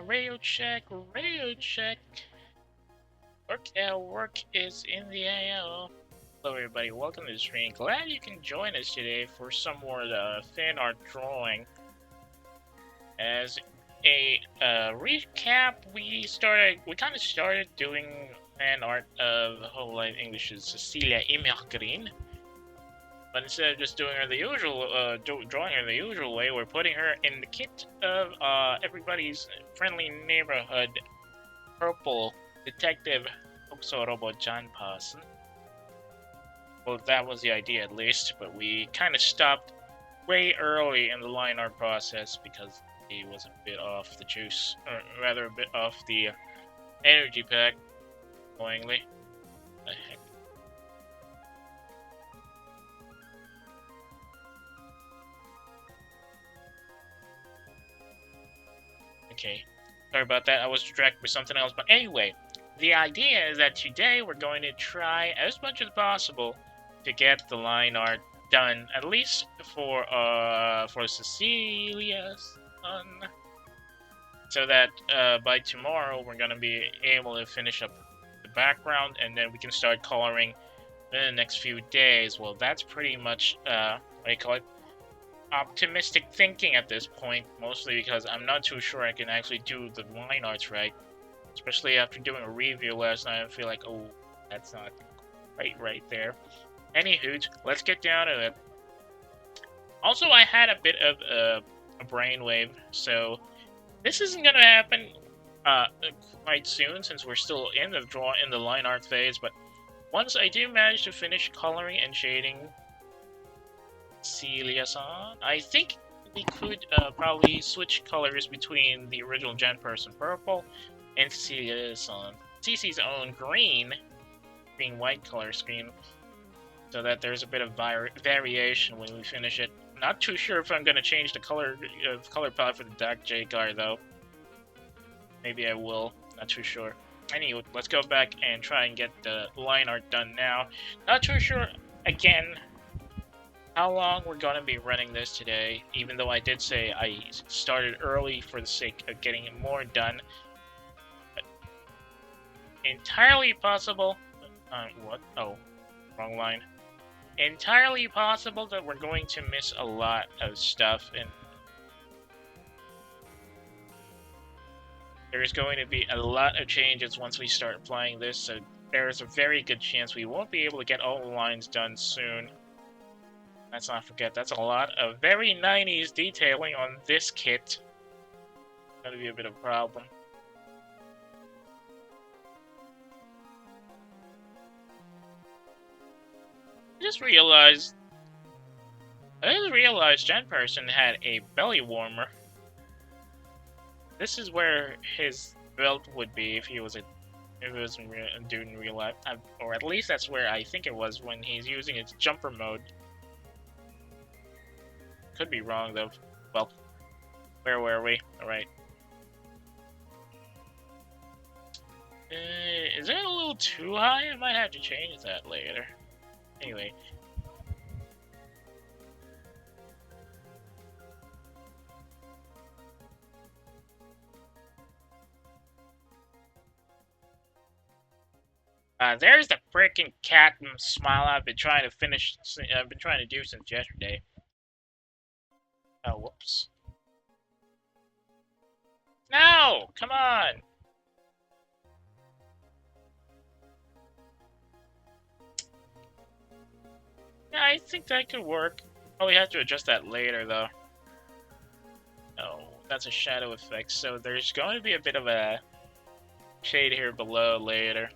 Radio check, radio check. Work is in the AO. Hello everybody, welcome to the stream. Glad you can join us today for some more fan art drawing. As a recap, we kind of started doing fan art of Whole Life English's Cecilia Immer-lineart. But instead of just doing her the usual, drawing her the usual way, we're putting her in the kit of everybody's friendly neighborhood purple detective Robo John Parson. Well, that was the idea at least, but we kind of stopped way early in the line art process because he was a bit off the juice, or rather a bit off the energy pack, annoyingly. The heck. Okay, sorry about that, I was distracted with something else, but anyway, the idea is that today we're going to try as much as possible to get the line art done, at least for Cecilia's son, so that by tomorrow we're going to be able to finish up the background, and then we can start coloring in the next few days. Well, that's pretty much, what do you call it? Optimistic thinking at this point, mostly because I'm not too sure I can actually do the line arts right. Especially after doing a review last night, I feel like, oh, that's not right there. Anywho, let's get down to it. Also, I had a bit of a brainwave, so this isn't gonna happen quite soon since we're still in the line art phase. But once I do manage to finish coloring and shading Celia-san, I think we could probably switch colors between the original Gen Person Purple and Cecilia's CC's own green-white color scheme, so that there's a bit of variation when we finish it. Not too sure if I'm going to change the color palette for the Dark J guy, though. Maybe I will. Not too sure. Anyway, let's go back and try and get the line art done now. Not too sure, again, how long we're going to be running this today, even though I did say I started early for the sake of getting more done. But entirely possible... what? Oh, wrong line. Entirely possible that we're going to miss a lot of stuff, and there's going to be a lot of changes once we start applying this, so there's a very good chance we won't be able to get all the lines done soon. Let's not forget, that's a lot of very 90s detailing on this kit. It's gonna be a bit of a problem. I just realized Gen Person had a belly warmer. This is where his belt would be if he was a dude in real life, or at least that's where I think it was when he's using his jumper mode. could be wrong though. Well, where were we? Alright. Is that a little too high? I might have to change that later. Anyway. There's the freaking cat smile I've been trying to finish. I've been trying to do since yesterday. Oh, whoops. No! Come on! Yeah, I think that could work. Probably have to adjust that later, though. Oh, that's a shadow effect, so there's going to be a bit of a shade here below later.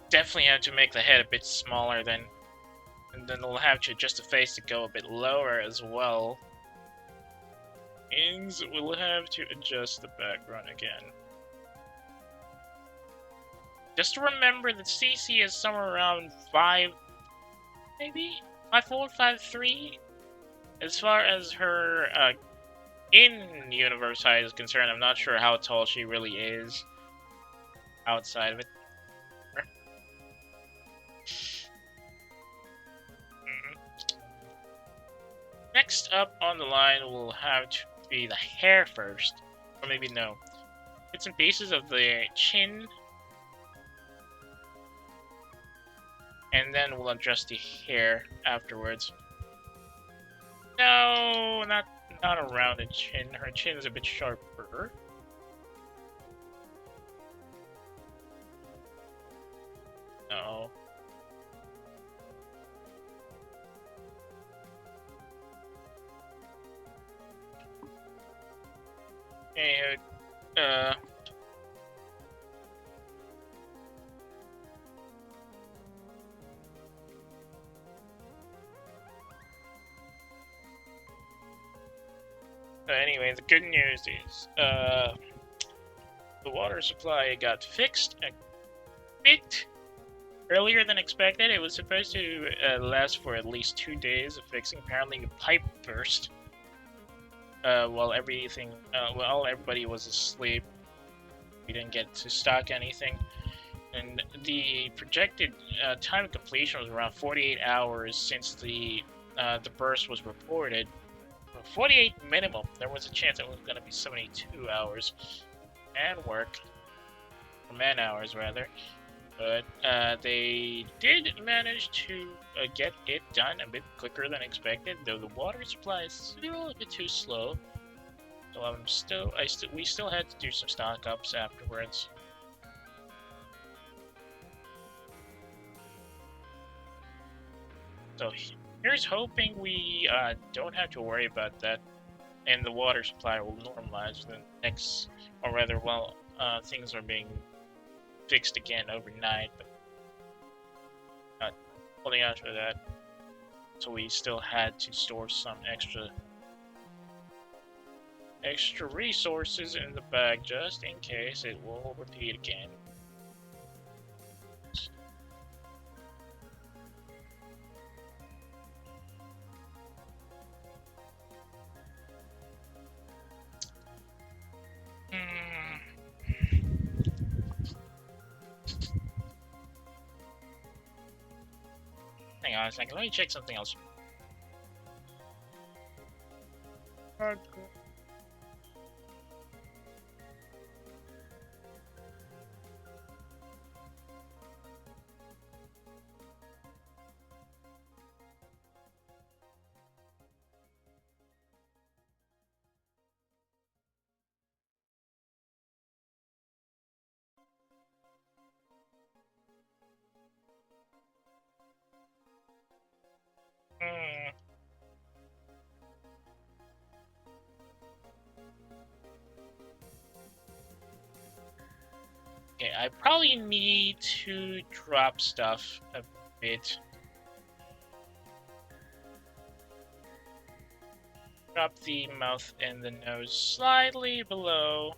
Definitely have to make the head a bit smaller then. And then we'll have to adjust the face to go a bit lower as well. And we'll have to adjust the background again. Just remember that CC is somewhere around 5, maybe? 5'4", 5'3"? As far as her in-universe height is concerned, I'm not sure how tall she really is outside of it. Next up on the line will have to be the hair first. Or maybe no. Bits and pieces of the chin. And then we'll adjust the hair afterwards. No, not a rounded chin. Her chin is a bit sharper. No. Anywho, anyway, the good news is, the water supply got fixed a bit earlier than expected. It was supposed to last for at least 2 days of fixing. Apparently, the pipe burst while everybody was asleep. We didn't get to stock anything, and the projected time of completion was around 48 hours since the burst was reported. 48 minimum. There was a chance it was going to be 72 hours and work, or man hours rather. But they did manage to get it done a bit quicker than expected, though the water supply is still a bit too slow. So we still had to do some stock ups afterwards. So here's hoping we don't have to worry about that, and the water supply will normalize the next, or rather, while things are being fixed again overnight, but not holding out for that. So we still had to store some extra resources in the bag just in case it will repeat again. Hang on a second, let me check something else. Okay, I probably need to drop stuff a bit. Drop the mouth and the nose slightly below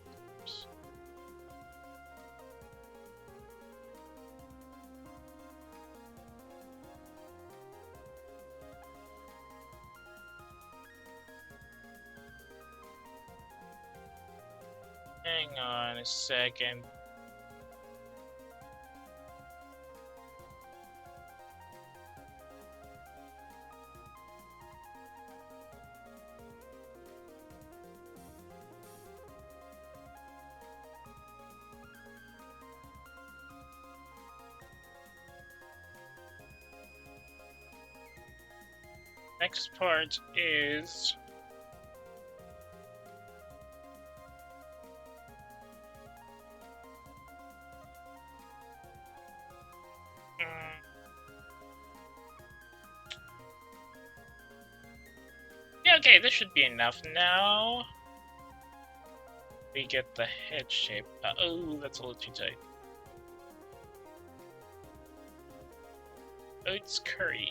Hang on a second. Next part is yeah, okay, this should be enough now. We get the head shape. Oh, that's a little too tight. Oats curry.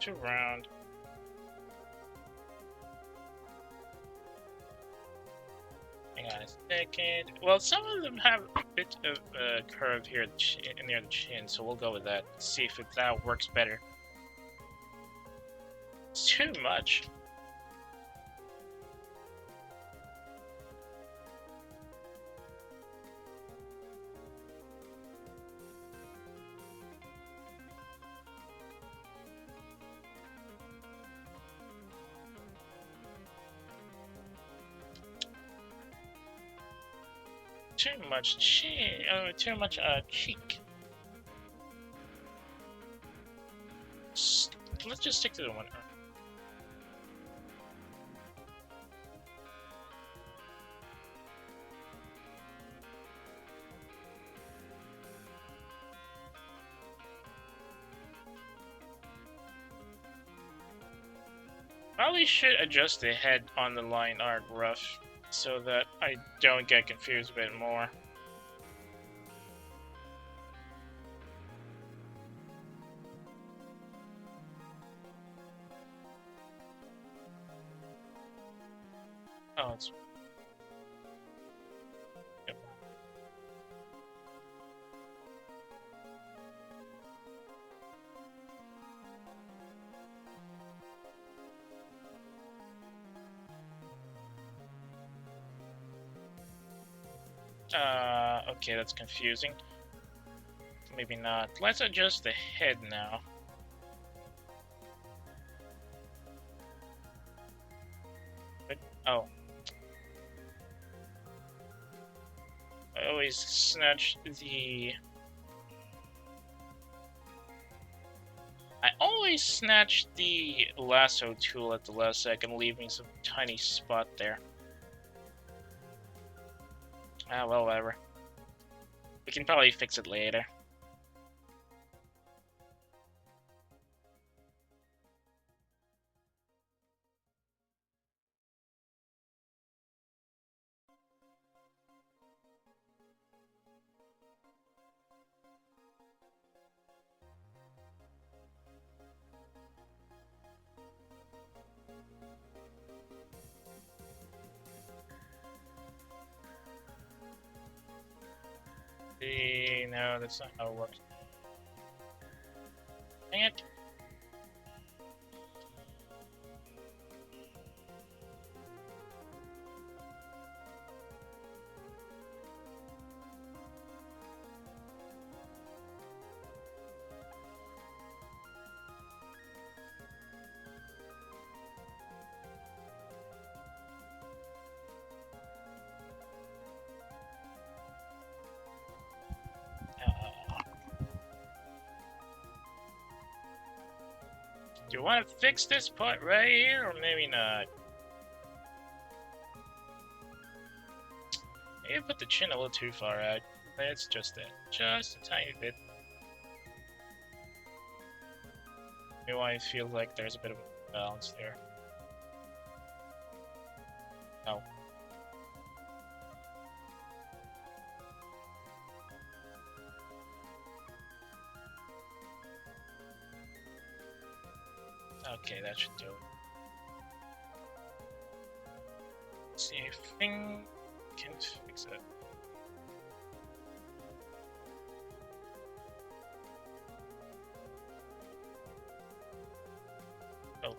Too round. Hang on a second. Well, some of them have a bit of a curve here near the chin, so we'll go with that. See if that works better. It's too much. Too much chin. Oh, too much cheek. Let's just stick to the one. Probably should adjust the head on the line art rough so that I don't get confused a bit more. Oh, it's... Yep. Okay, that's confusing. Maybe not. Let's adjust the head now. But, oh. I always snatch the... I always snatch the lasso tool at the last second, leaving some tiny spot there. Ah, well, whatever. We can probably fix it later. No, that's not how it works. Dang it. Do you want to fix this part right here, or maybe not? Maybe put the chin a little too far out. That's just it. Just a tiny bit. Maybe why it feels like there's a bit of a balance there. Oh. Okay, that should do it. Let's see if thing can fix it. Oh.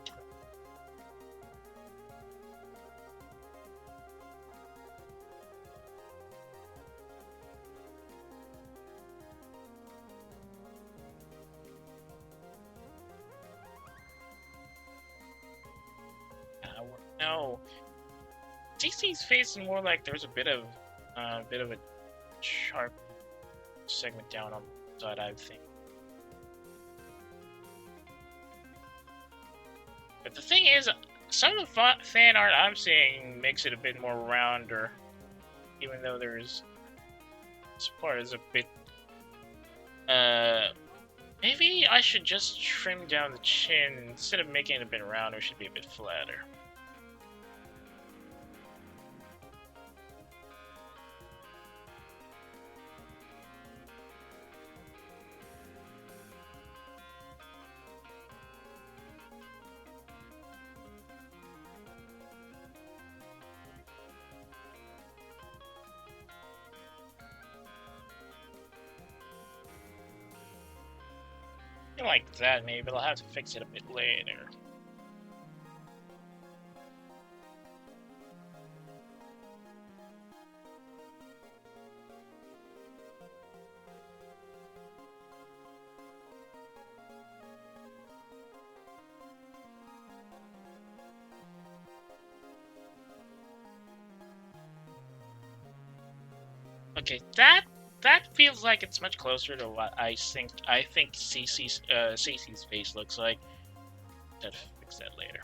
No. CC's face is more like there's a bit of a sharp segment down on the side, I think. But the thing is, some of the fan art I'm seeing makes it a bit more rounder, even though this part is a bit. Maybe I should just trim down the chin instead of making it a bit rounder. It should be a bit flatter. Like that, maybe, but I'll have to fix it a bit later. Okay, that feels like it's much closer to what I think Cece's face looks like. I'll fix that later.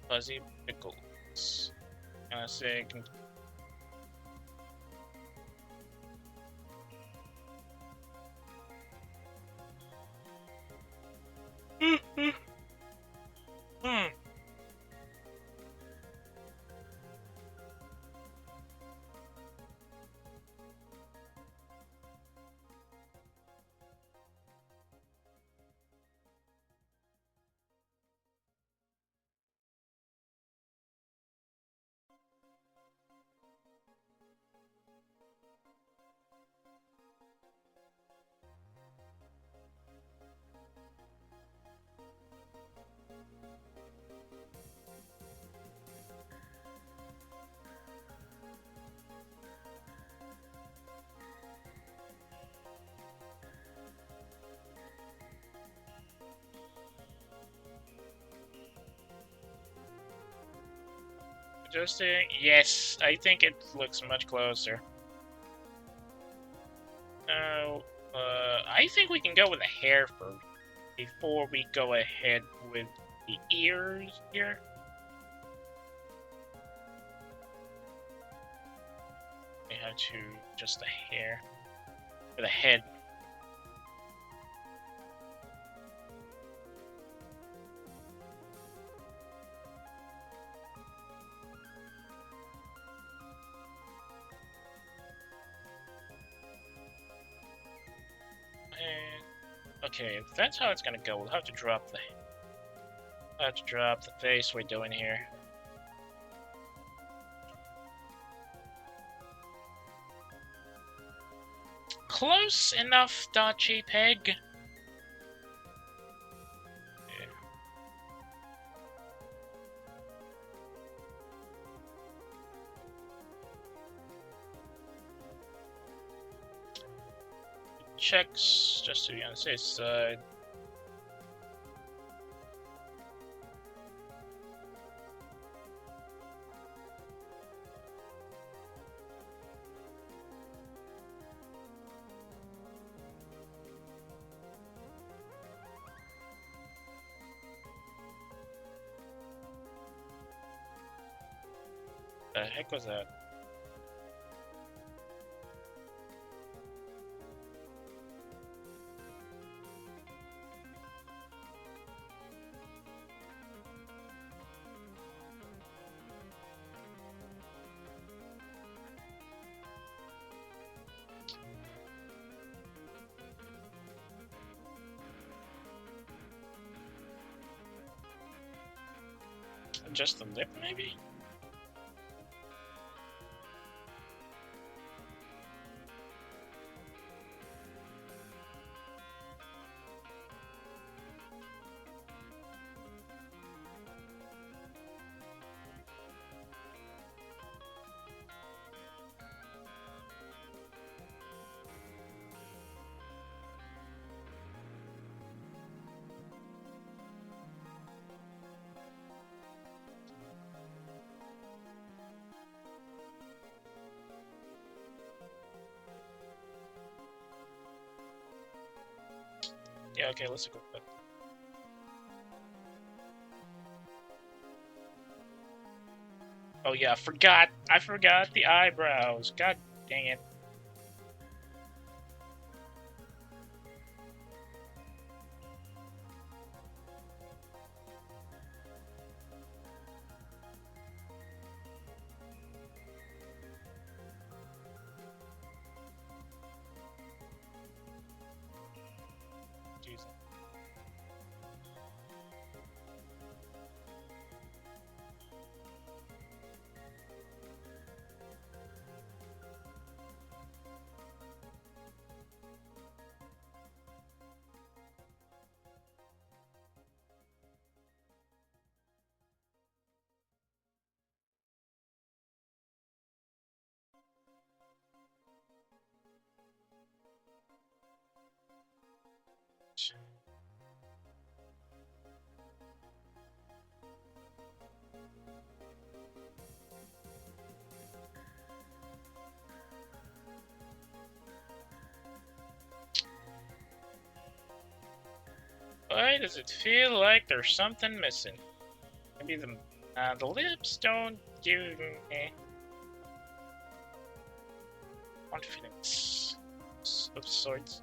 Fuzzy pickles. Gonna say. Adjusting. Yes, I think it looks much closer. I think we can go with the hair first before we go ahead with the ears here. We have to adjust the hair for the head. Okay, if that's how it's gonna go, we'll have to drop the face we're doing here. Close enough, .jpg. Checks just to be on the safe side. The heck was that? Just the lip, maybe? Yeah, okay, let's go with that. Oh yeah, I forgot the eyebrows. God dang it. Jesus. Why does it feel like there's something missing? Maybe the lips don't give me confidence of sorts.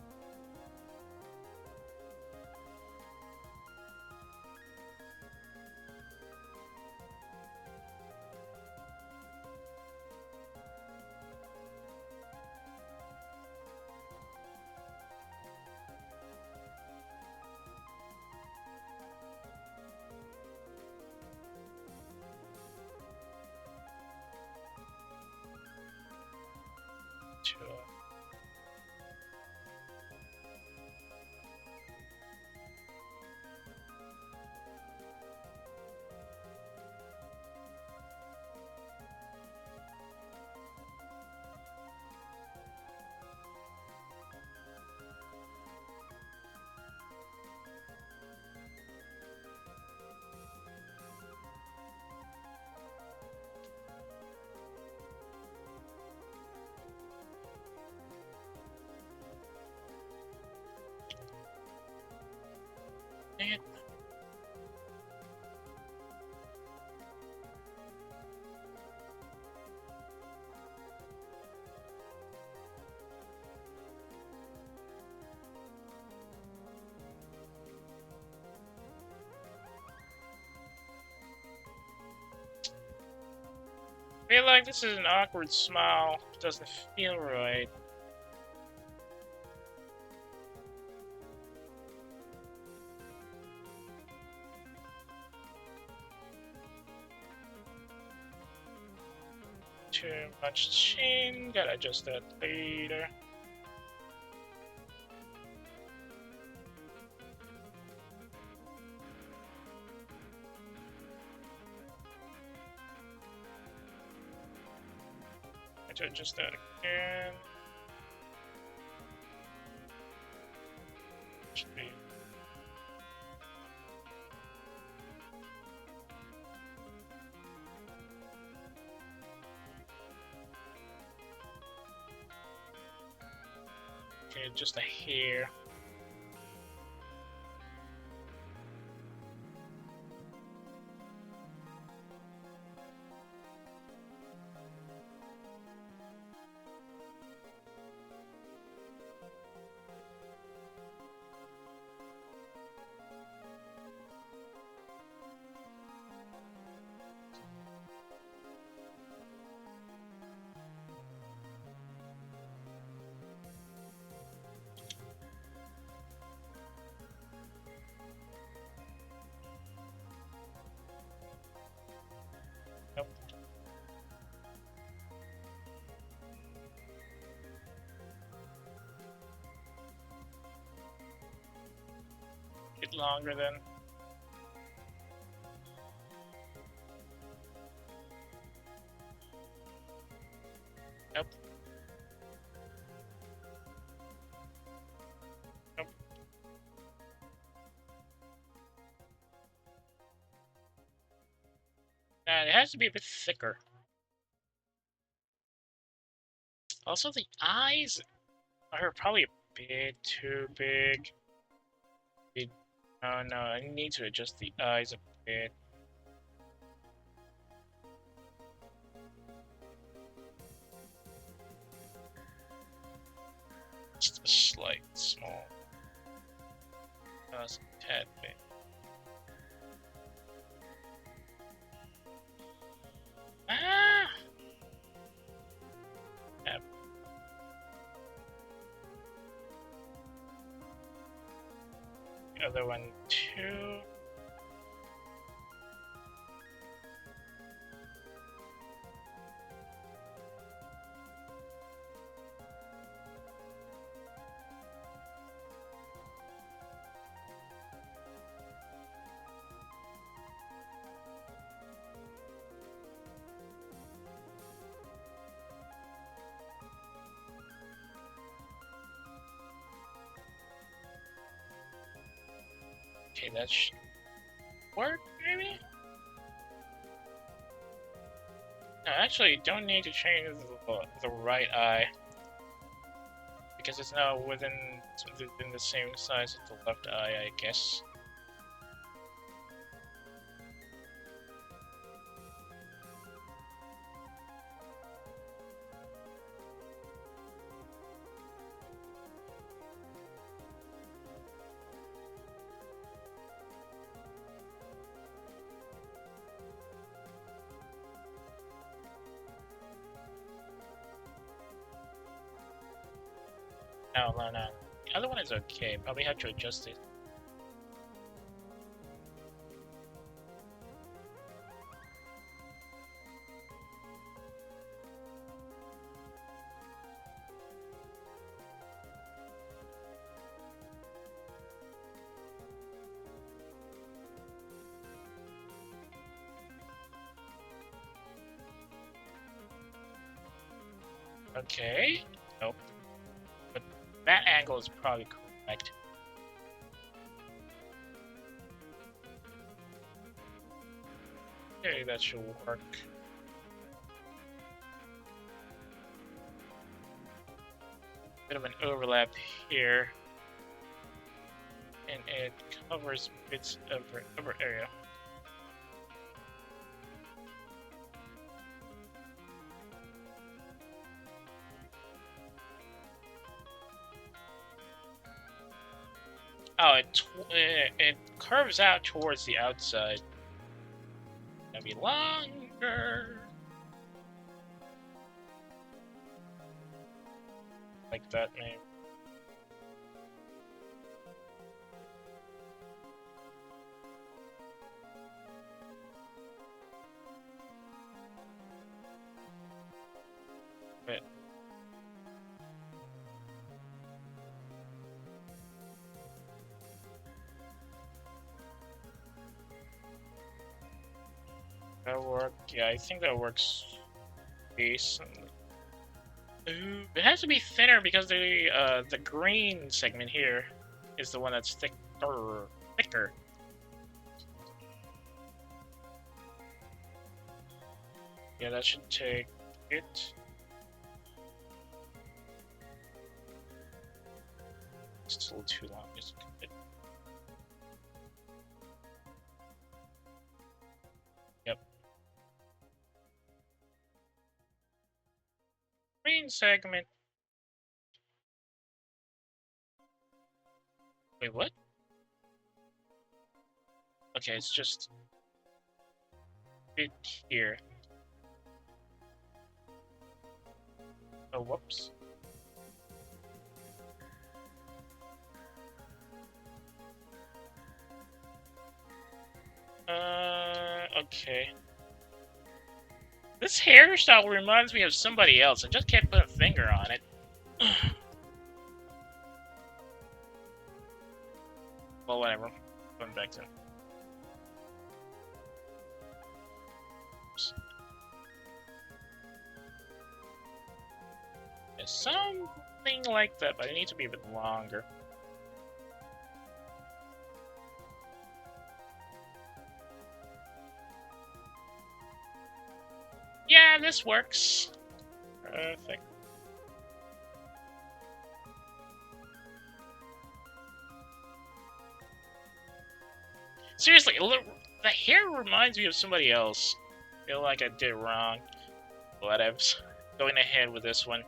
Sure. Dang it. I feel like this is an awkward smile. It doesn't feel right. Too much chin. Gotta adjust that later. I to adjust that again. Should be. Okay, just a hair. Nope. Get longer then. Nope. Nope. And it has to be a bit thicker. Also, the eyes are probably a bit too big. Oh no, I need to adjust the eyes a bit. Just a slight, small, just a tad bit. Ah! Yep. The other one too. Okay, that should work, maybe? No, actually, you don't need to change the right eye. Because it's now within the same size as the left eye, I guess. No. The other one is okay. Probably have to adjust it. Okay. Nope. But that angle is probably correct. Okay, that should work. Bit of an overlap here. And it covers bits of our area. Oh, it curves out towards the outside. Gonna be longer. Like that, maybe. But that work? Yeah, I think that works decently. Ooh, it has to be thinner because the green segment here is the one that's thicker. Yeah, that should take it. It's a little too long. Just it. Yep. Green segment. Wait, what? Okay, it's just it here. Oh, whoops. Okay. This hairstyle reminds me of somebody else. I just can't put a finger on it. Well, whatever. Going back to... Oops. Yeah, something like that, but it needs to be a bit longer. Yeah, this works. Perfect. Seriously, look, the hair reminds me of somebody else. I feel like I did wrong. Whatevs. Going ahead with this one.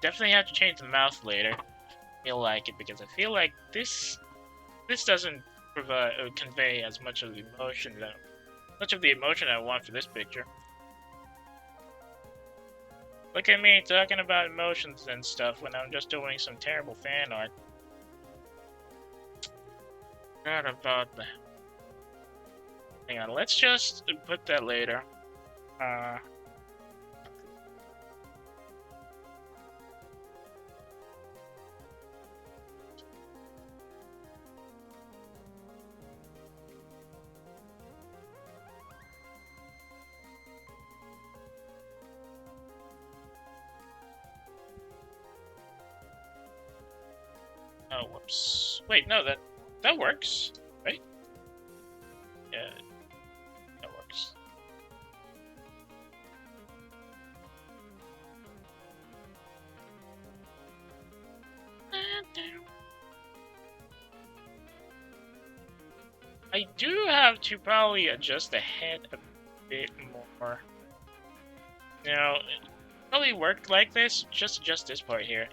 Definitely have to change the mouth later. I feel like it because I feel like this doesn't provide convey as much of the emotion I want for this picture. Look at me talking about emotions and stuff when I'm just doing some terrible fan art. Not about the. Hang on, let's just put that later. Oh, whoops. Wait, no, that works, right? Yeah, that works. I do have to probably adjust the head a bit more. You know, it probably worked like this. Just adjust this part here.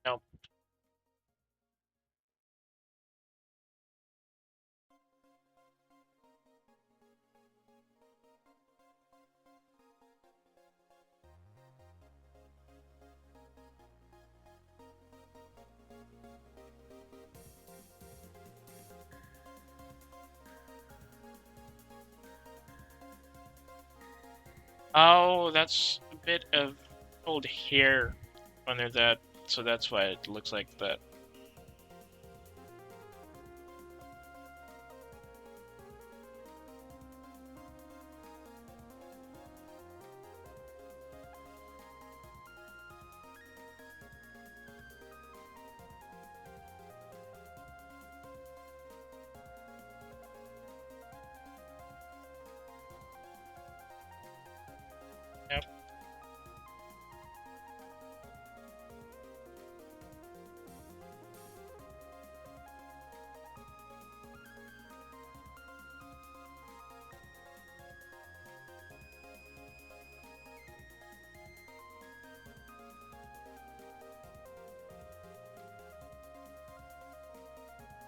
Nope. Oh, that's a bit of old hair under that, so that's why it looks like that. Yep.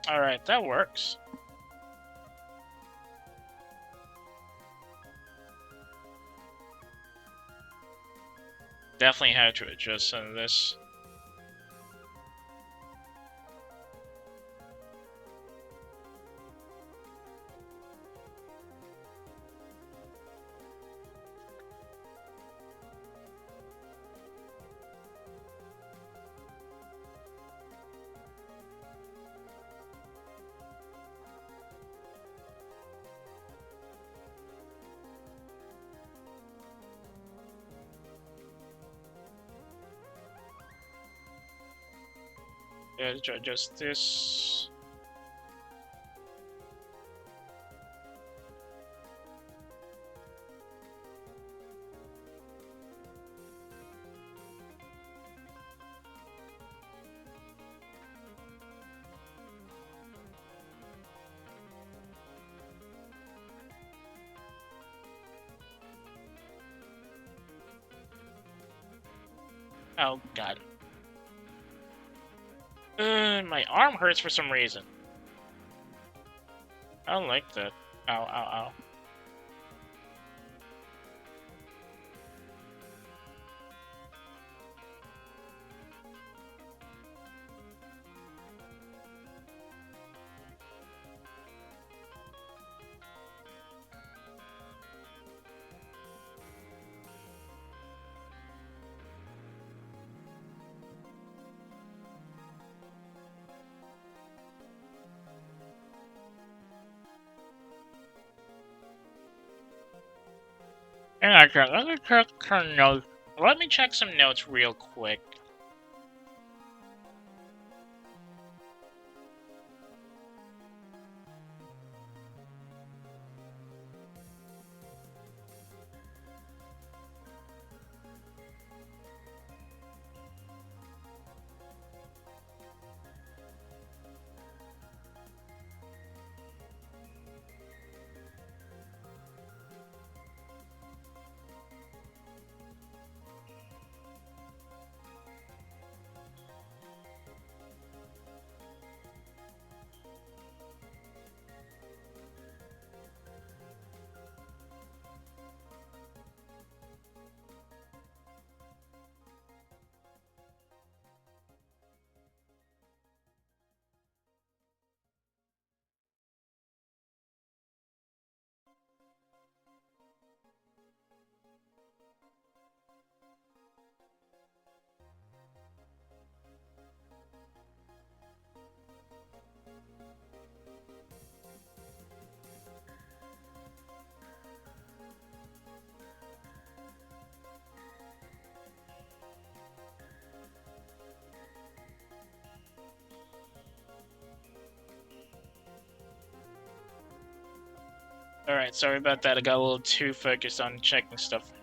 Alright, that works. Definitely had to adjust some of this. Yeah, adjust this. Oh god. My arm hurts for some reason. I don't like that. Ow, ow, ow. Yeah, okay, let me check some notes. Let me check some notes real quick. Alright, sorry about that. I got a little too focused on checking stuff.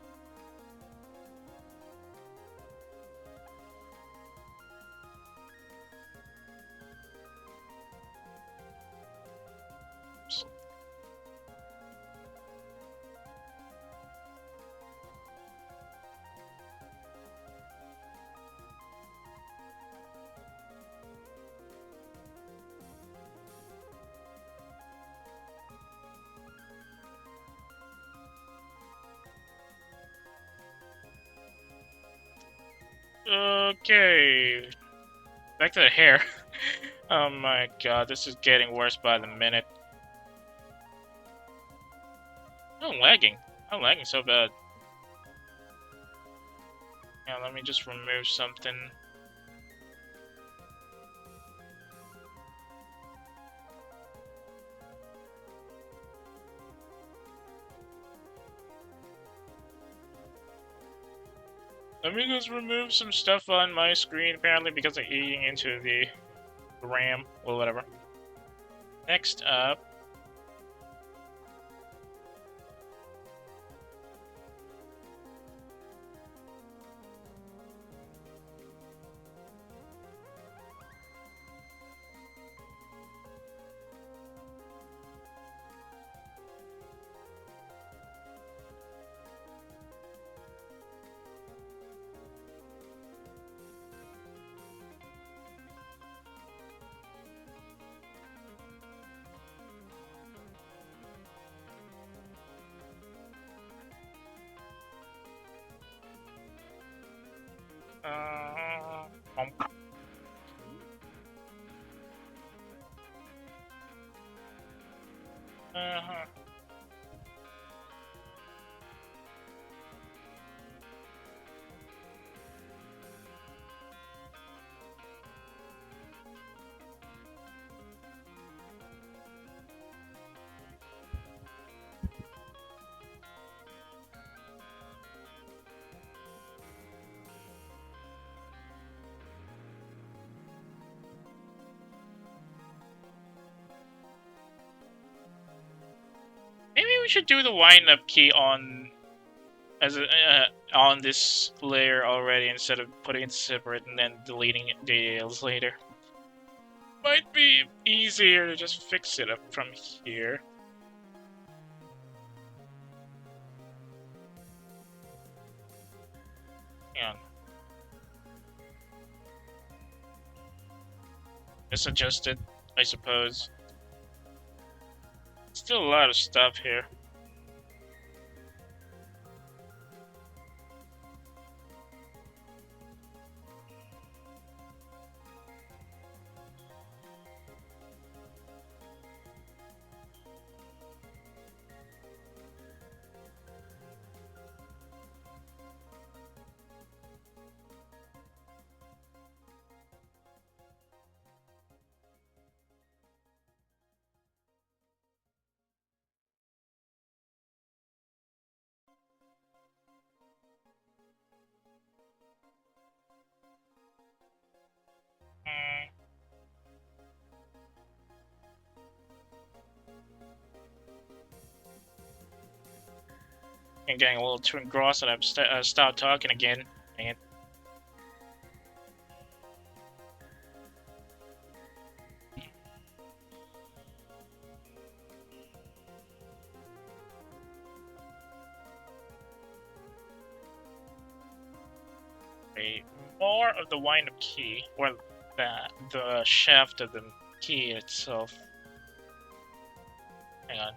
Okay. Back to the hair. Oh my god, this is getting worse by the minute. I'm lagging. I'm lagging so bad. Yeah, let me just remove something. Let me just remove some stuff on my screen, apparently because I'm eating into the RAM, or whatever. Next up... Uh, uh-huh. Maybe we should do the wind-up key on on this layer already instead of putting it separate and then deleting it details later. Might be easier to just fix it up from here. Hang on. misadjusted, I suppose. Still a lot of stuff here. Mm, I'm getting a little too engrossed and I've stopped talking again. Dang it. Okay, more of the wind-up key, or the shaft of the key itself. Hang on.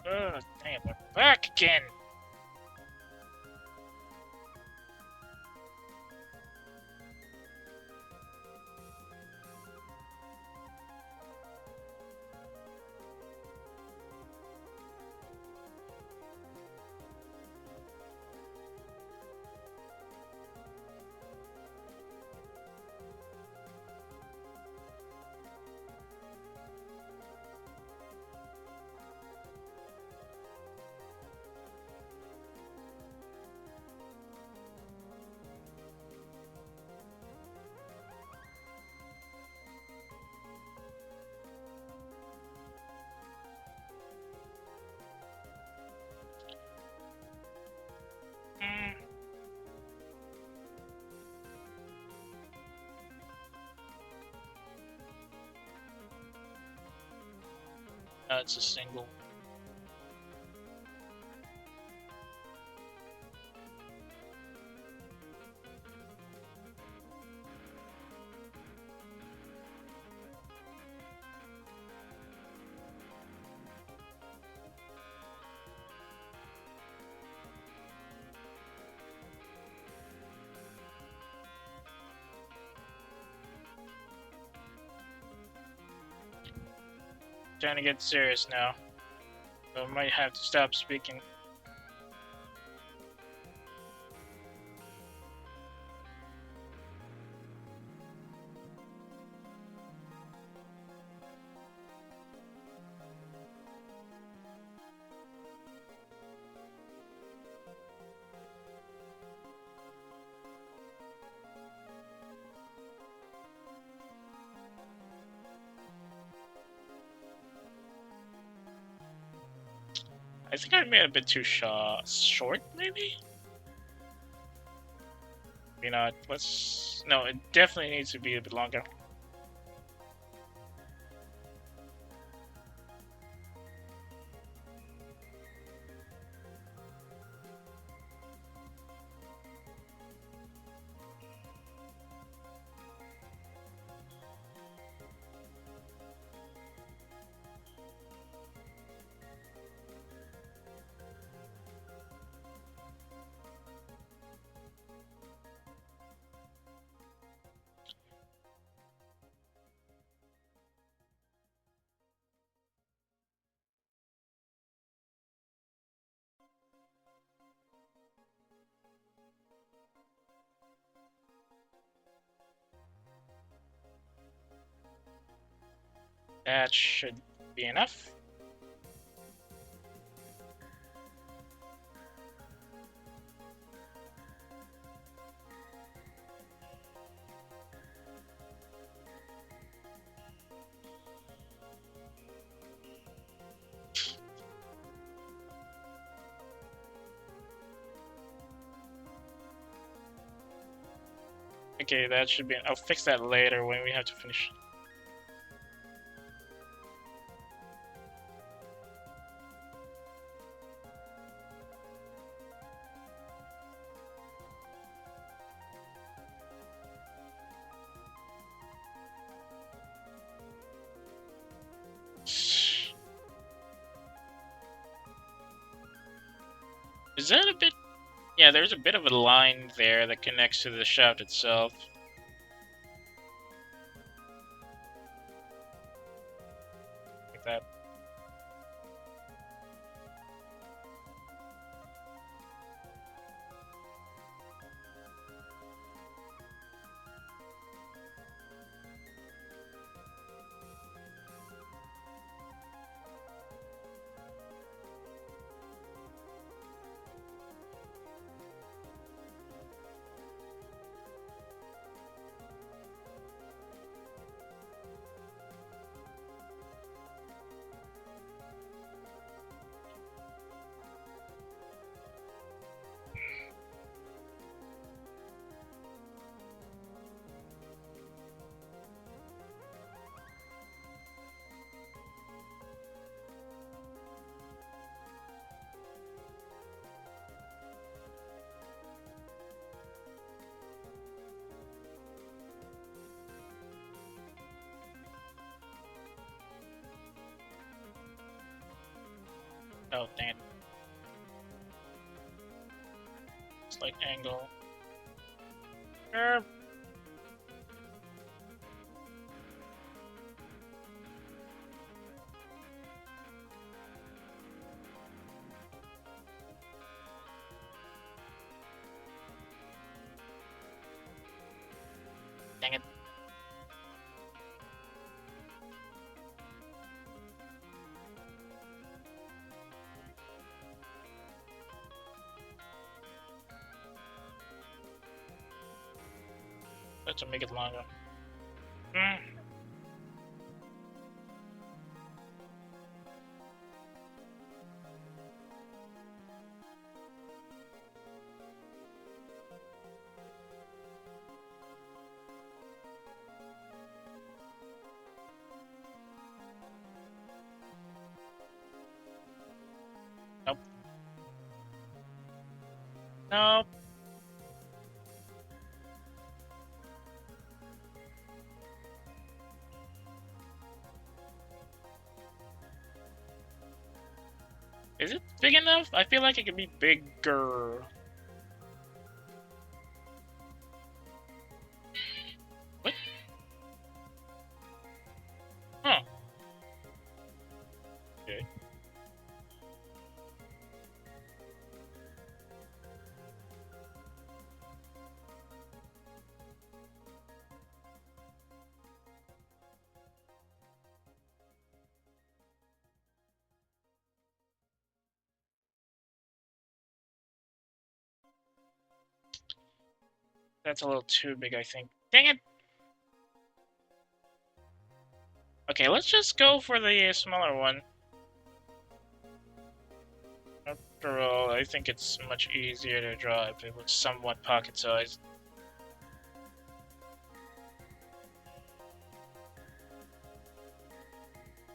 Oh, damn, we're back again! Mm, it's a single. Trying to get serious now. So I might have to stop speaking. I think I made it a bit too short, maybe? You know, let's... No, it definitely needs to be a bit longer. That should be enough. Okay, that should be. I'll fix that later when we have to finish. Is that a bit? Yeah, there's a bit of a line there that connects to the shaft itself. Like that. Oh, dang it. Slight angle. Dang it. Let's make it longer. Nope. Nope. Is it big enough? I feel like it could be bigger. What? Huh. Okay. That's a little too big, I think. Dang it! Okay, let's just go for the smaller one. After all, I think it's much easier to draw if it was somewhat pocket-sized.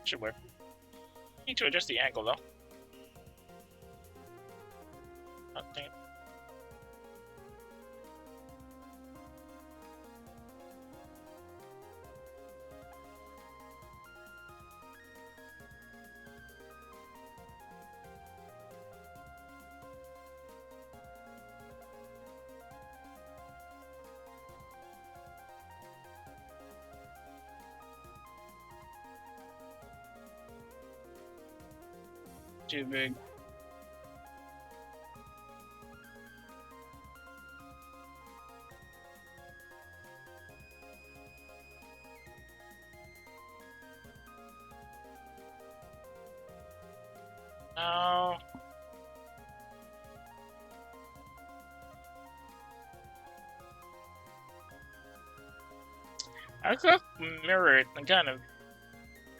Should work. Need to adjust the angle, though. Oh, dang it. Too big. No. I could mirror it. I'm kind of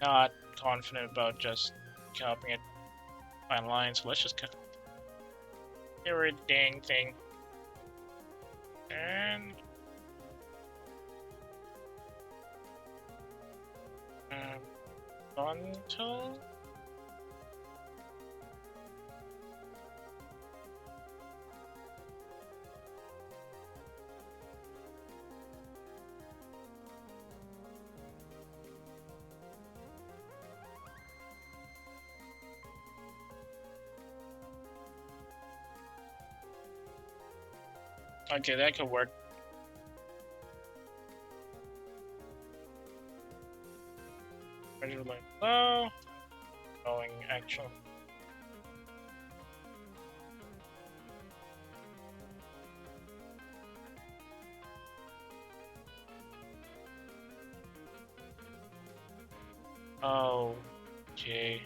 not confident about just copying it by line, so let's just mirror it, dang thing. And Frontal? Okay, that could work. Measure like low. Going actual. Oh, okay.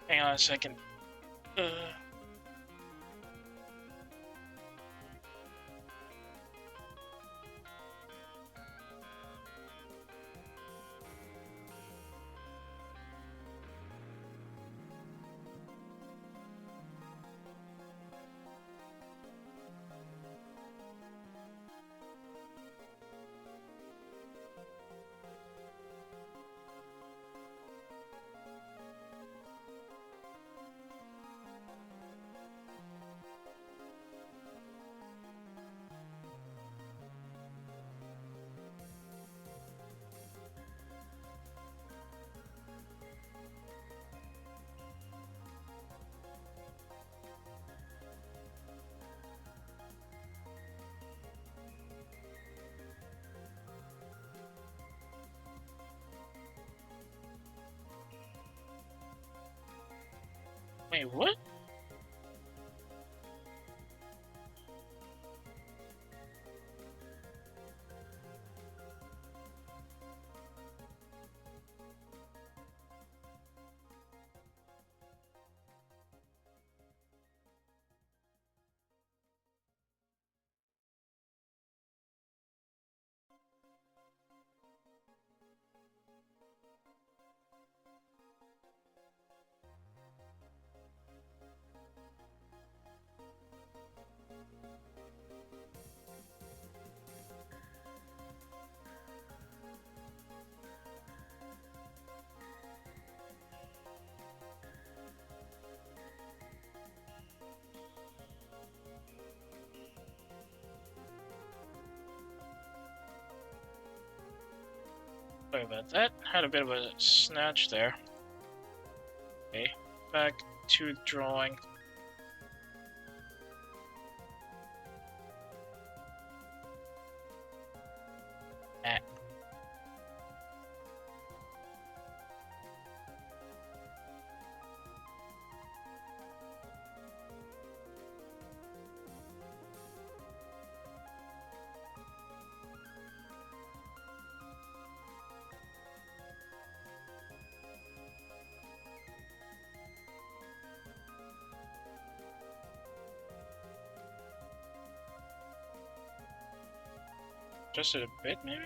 Hang on a second. Wait, what? Sorry about that. Had a bit of a snatch there. Okay, back to drawing. Ah. Just a bit, maybe?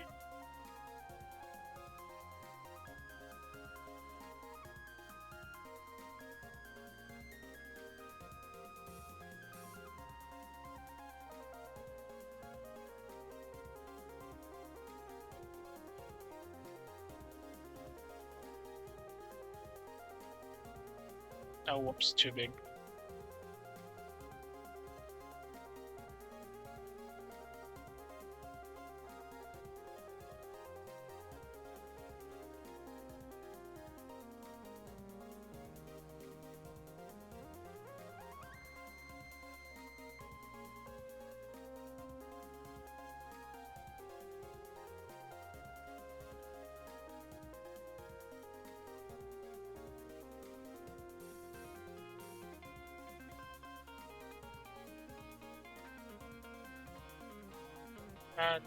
Oh, whoops, too big.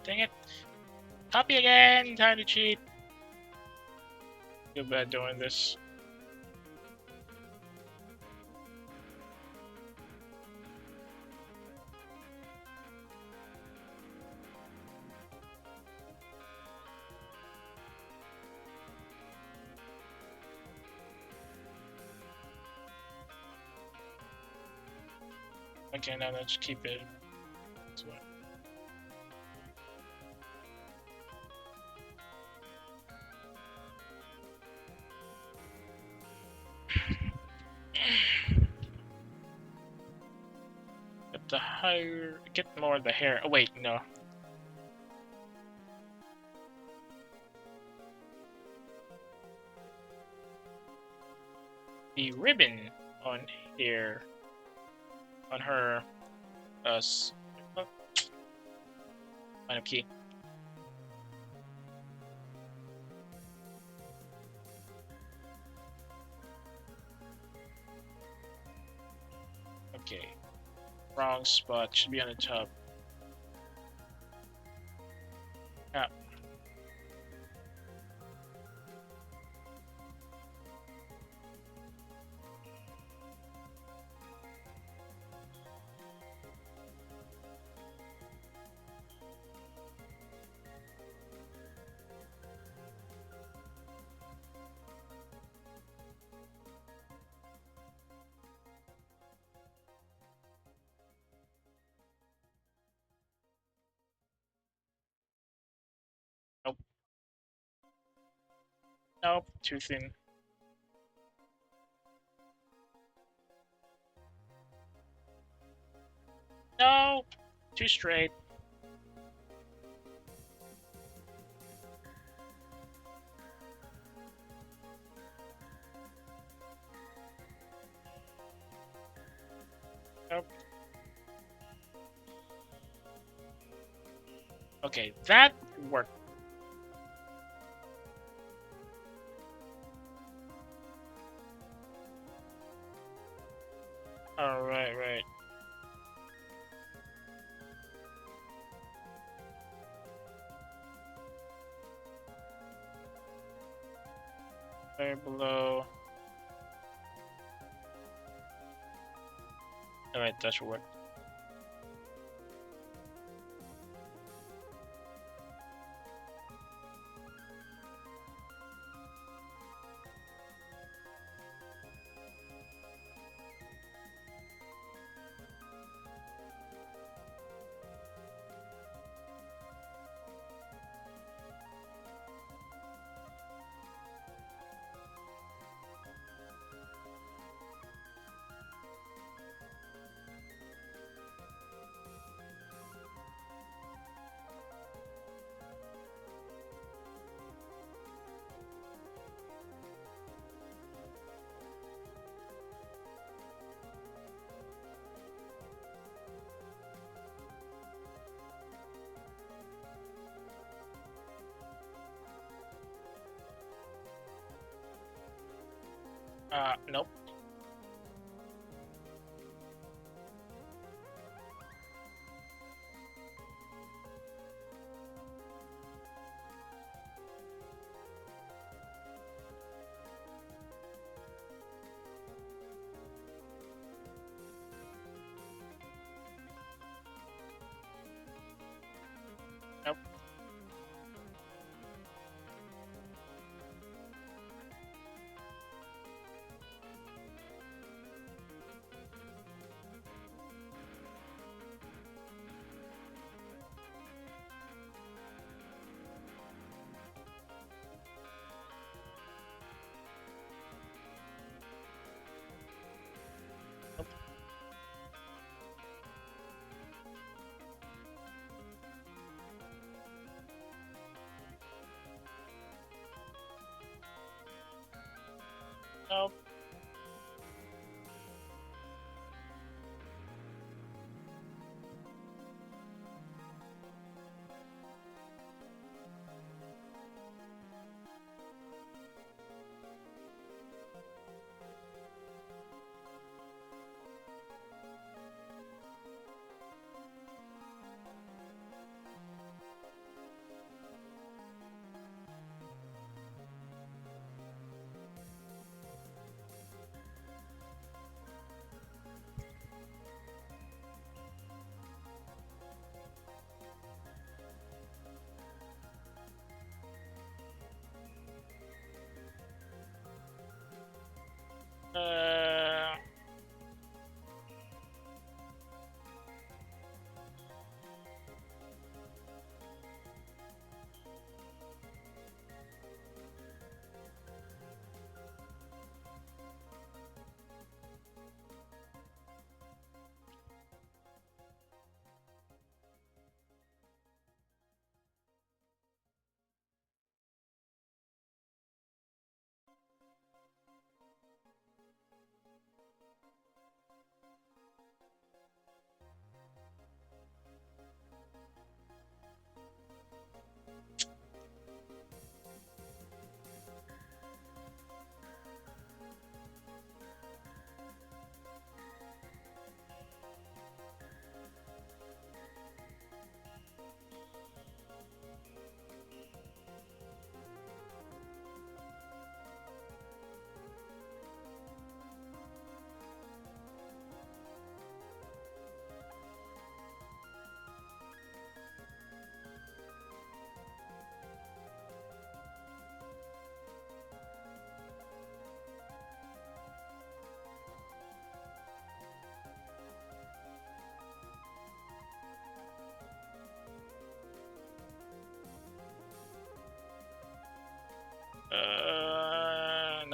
Dang it. Copy again! Time to cheat! Feel bad doing this. Okay, now let's keep it this way. Get the higher, get more of the hair. Oh wait, no. The ribbon on here, on her, line of key. Okay, wrong spot. Should be on the top. Ah. Nope. Nope, too thin. No, too straight. Nope. Okay, that worked. All right, right. There below. All right, that should work. Nope. Nope. Nope.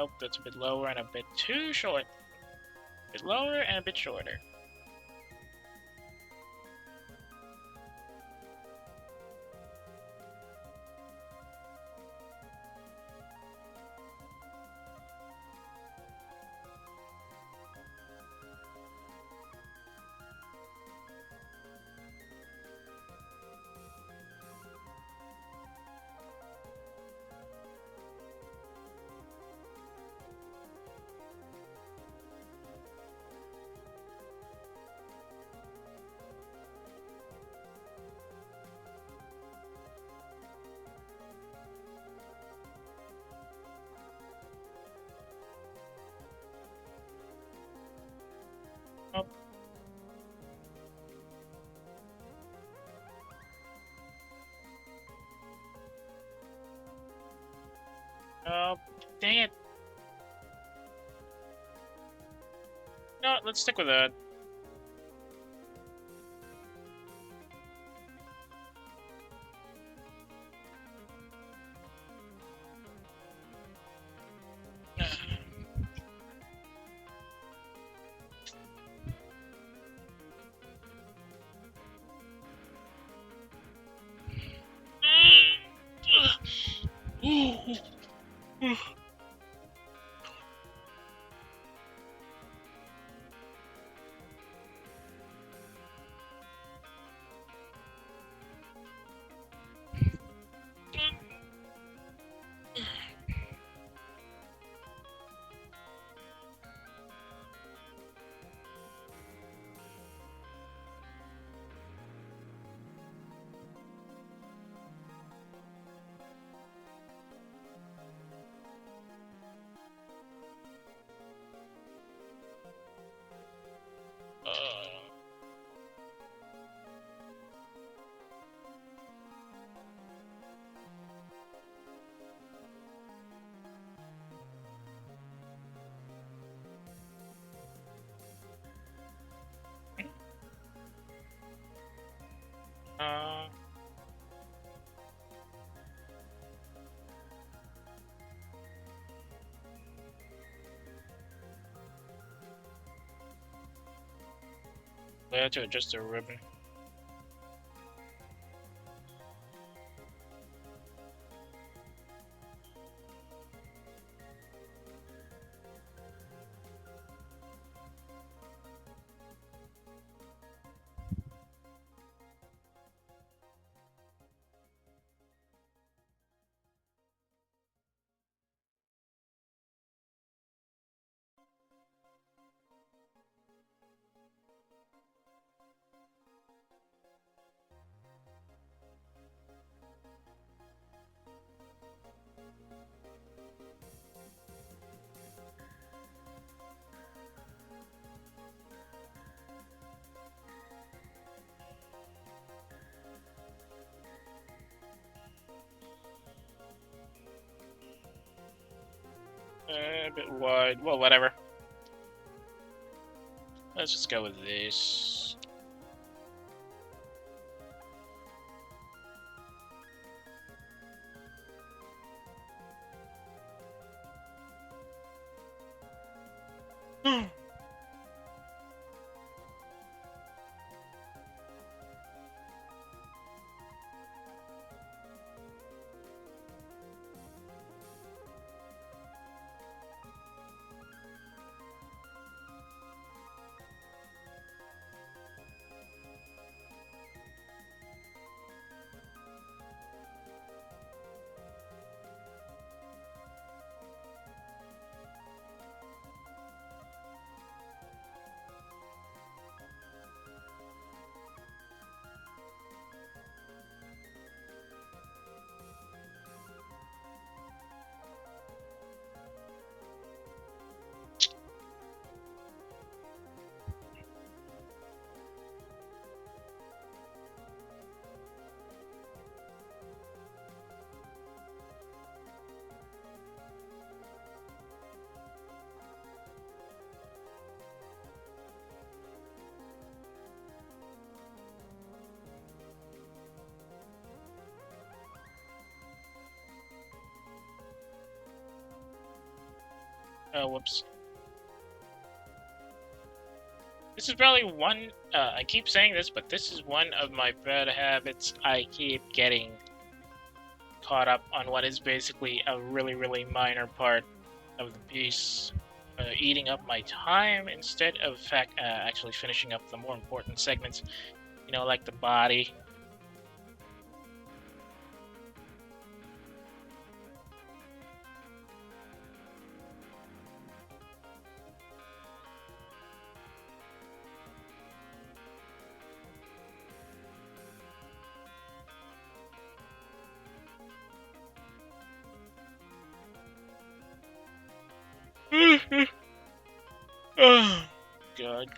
Nope, that's a bit lower and a bit too short. A bit lower and a bit shorter. Oh. Oh, dang it. No, let's stick with that. Uh, I have to adjust the ribbon. A bit wide. Well, whatever. Let's just go with this. Oh, whoops. This is probably one, I keep saying this, but this is one of my bad habits. I keep getting caught up on what is basically a really, really minor part of the piece, eating up my time instead of actually finishing up the more important segments, you know, like the body. Oh, God.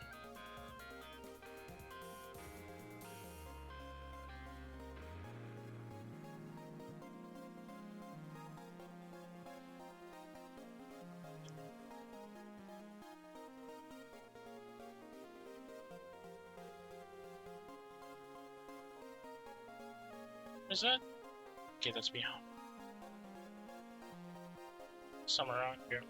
Is that? Okay, that's me. Somewhere around here.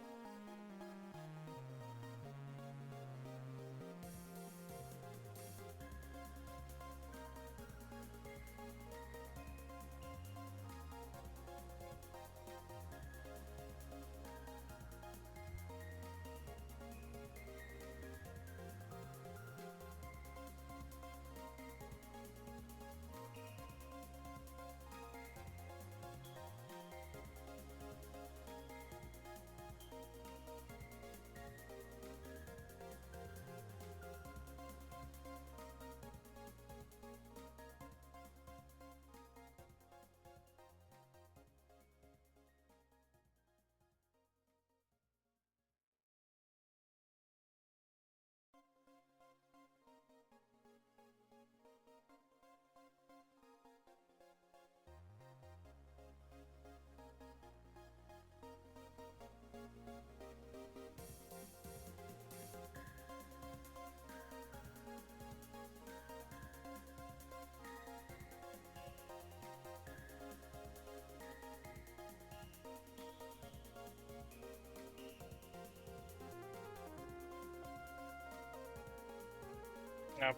Now,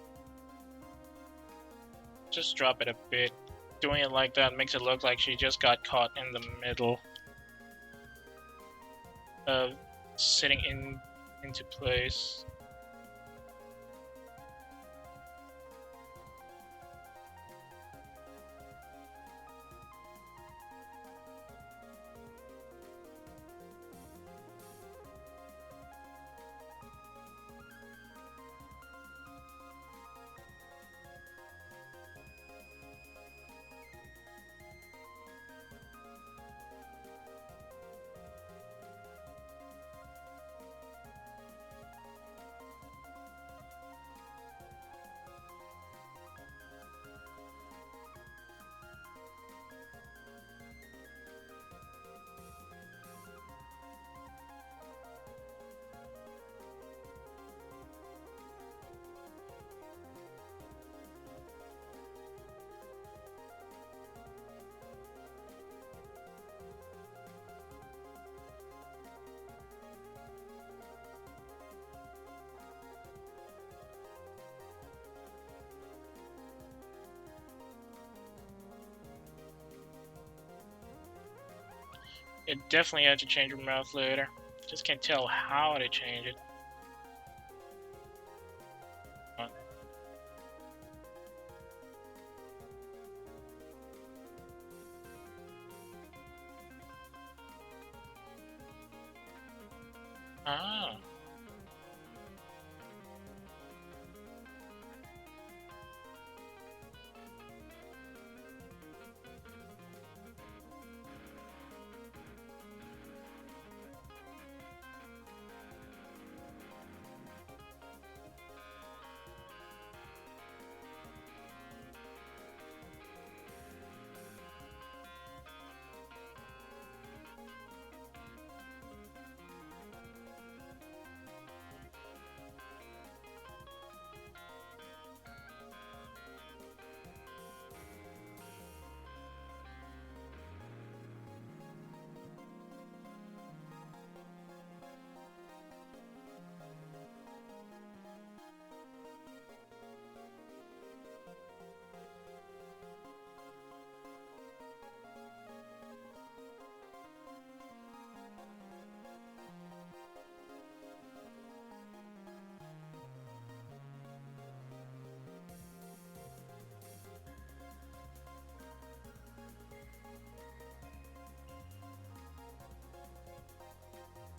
just drop it a bit. Doing it like that makes it look like she just got caught in the middle of sitting into place. It definitely had to change her mouth later. Just can't tell how to change it. Ah.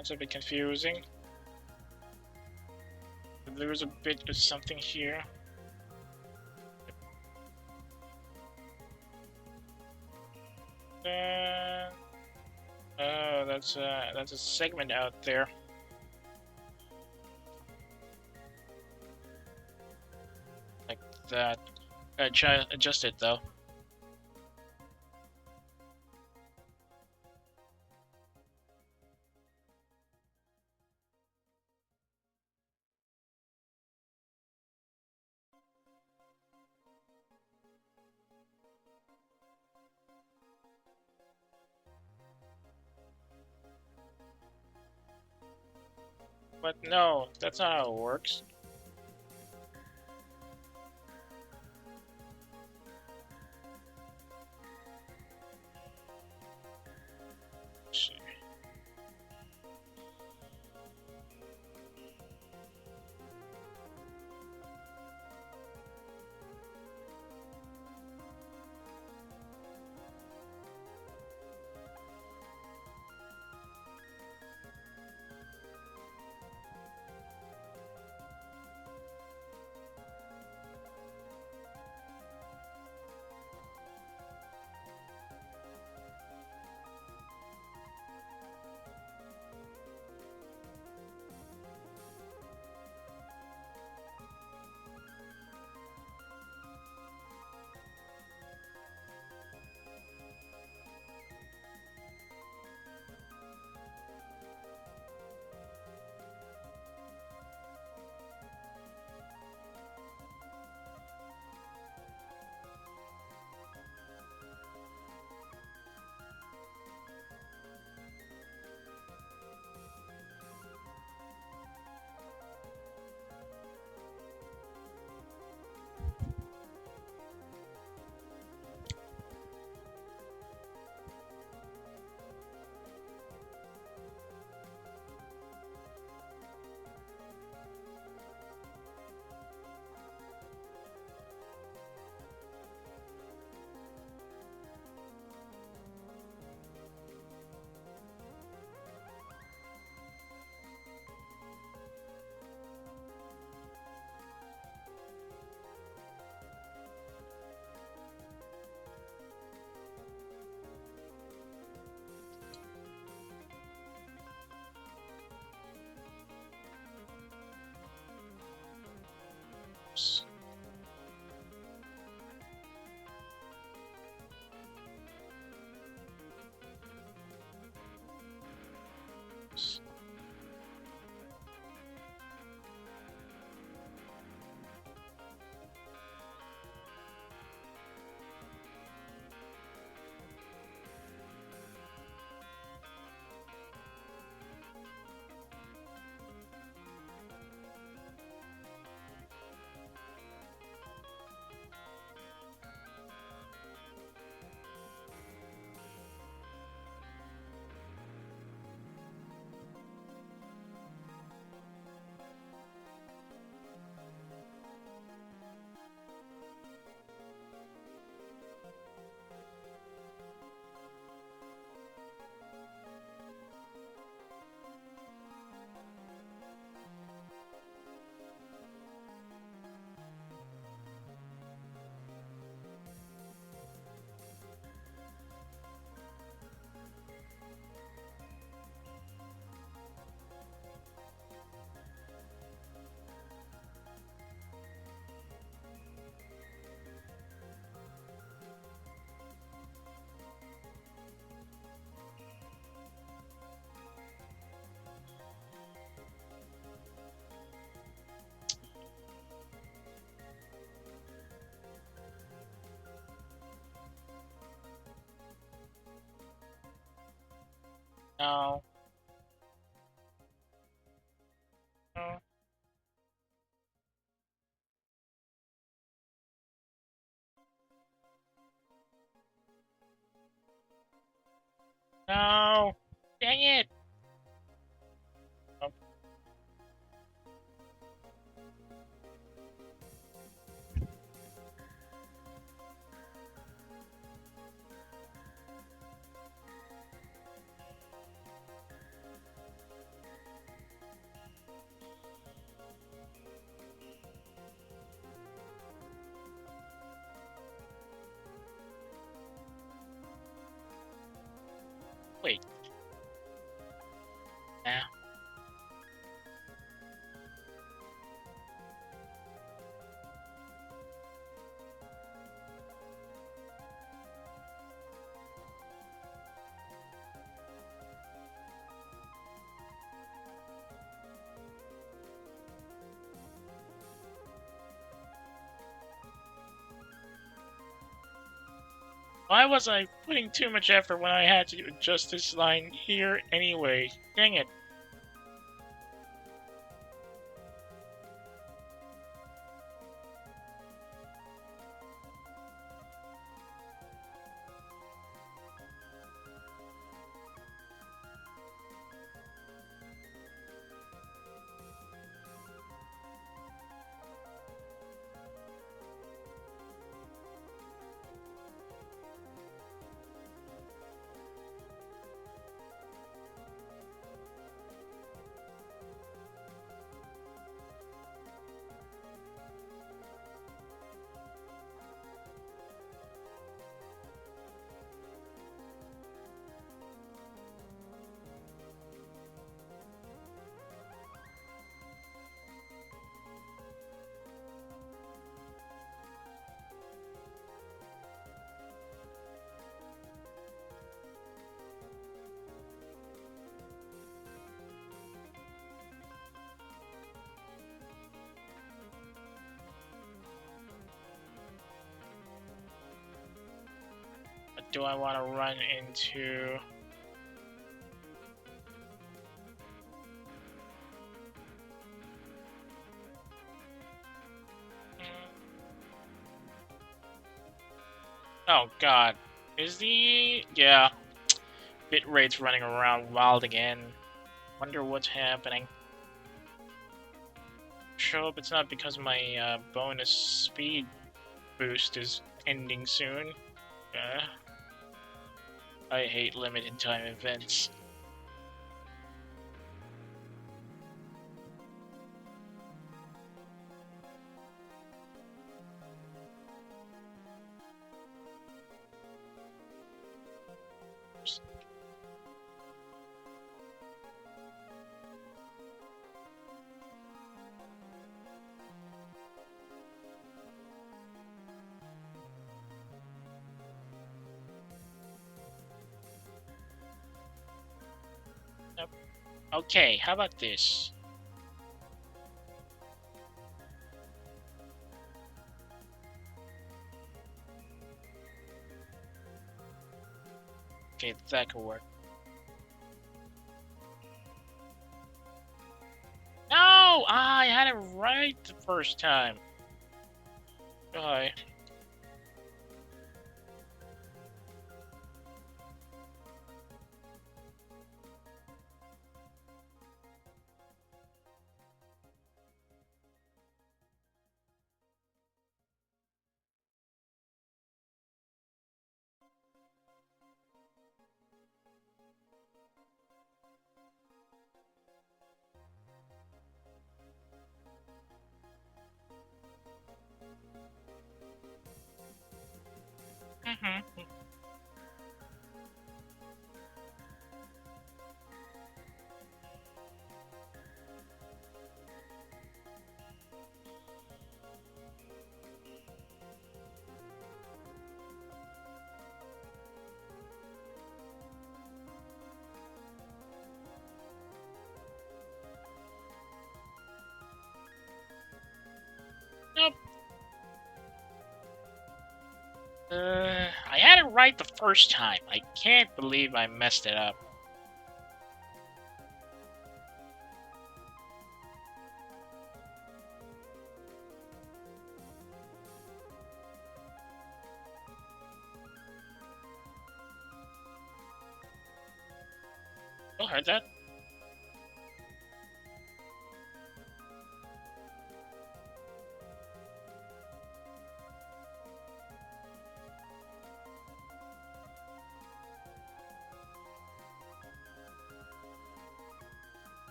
That's a bit confusing. There's a bit of something here. Oh, that's a segment out there. Like that. Try adjust it though. But no, that's not how it works. Let's see. No. No. No. Dang it. Oh. Why was I putting too much effort when I had to adjust this line here anyway? Dang it. What do I want to run into? Oh god. Is the... yeah. Bitrate's running around wild again. Wonder what's happening. Sure hope it's not because my bonus speed boost is ending soon. I hate limited time events. Okay, how about this? Okay, that could work. No! Ah, I had it right the first time. Bye. Nope. I had it right the first time. I can't believe I messed it up. You heard that?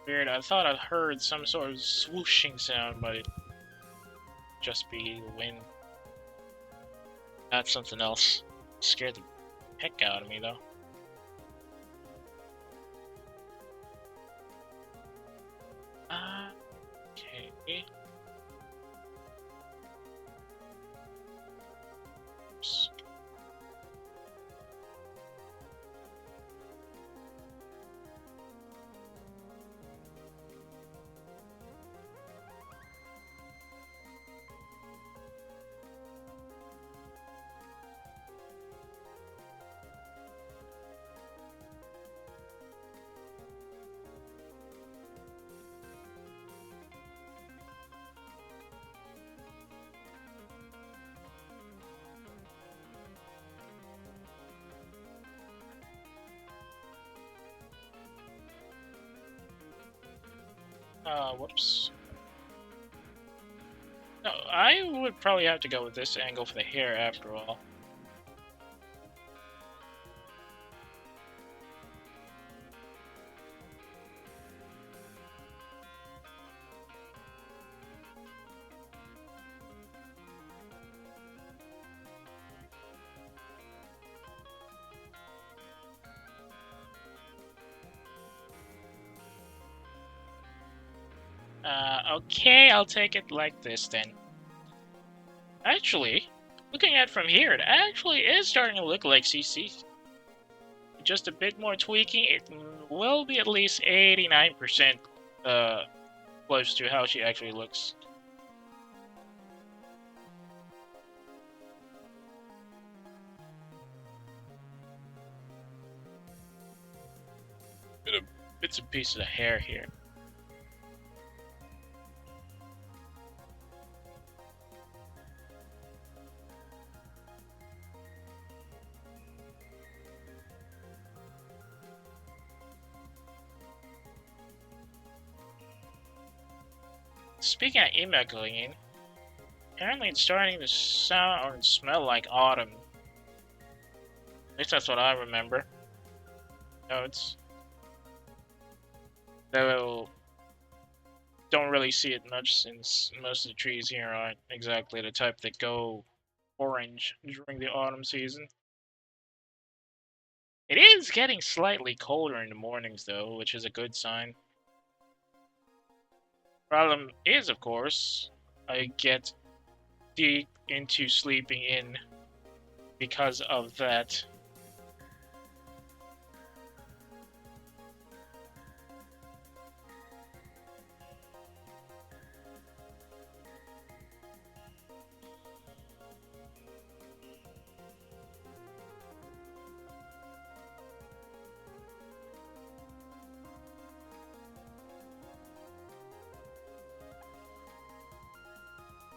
Weird, I thought I heard some sort of swooshing sound, but it just be the wind. That's something else. Scared the heck out of me, though. Okay. Oops. Whoops. No, I would probably have to go with this angle for the hair after all. Okay, I'll take it like this then. Actually, looking at it from here, it actually is starting to look like CC. Just a bit more tweaking, it will be at least 89% close to how she actually looks. Bits and pieces of hair here. Speaking of Immer-lineart, apparently it's starting to sound or smell like autumn. At least that's what I remember. No, it's... Though don't really see it much since most of the trees here aren't exactly the type that go orange during the autumn season. It is getting slightly colder in the mornings though, which is a good sign. Problem is, of course, I get deep into sleeping in because of that.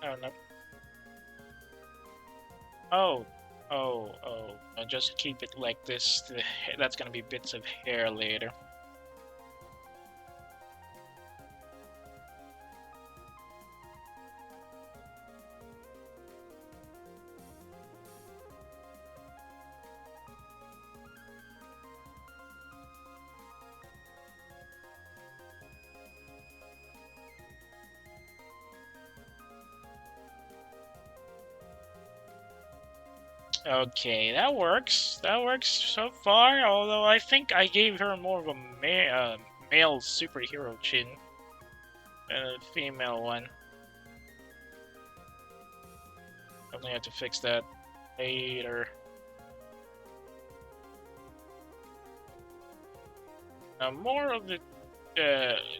I don't know. I'll just keep it like this. That's gonna be bits of hair later. Okay, that works. That works so far, although I think I gave her more of a male superhero chin than a female one. Definitely have to fix that later. Now, more of the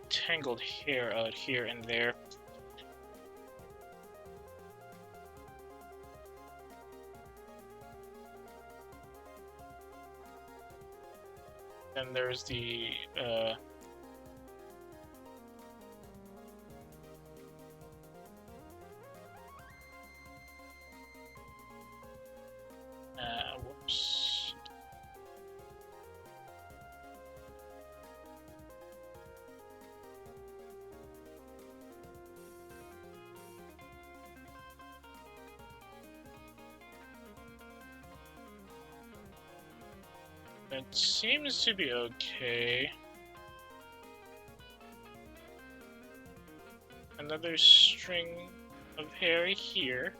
tangled hair out here and there. Then there's the whoops. It seems to be okay. Another string of hair here.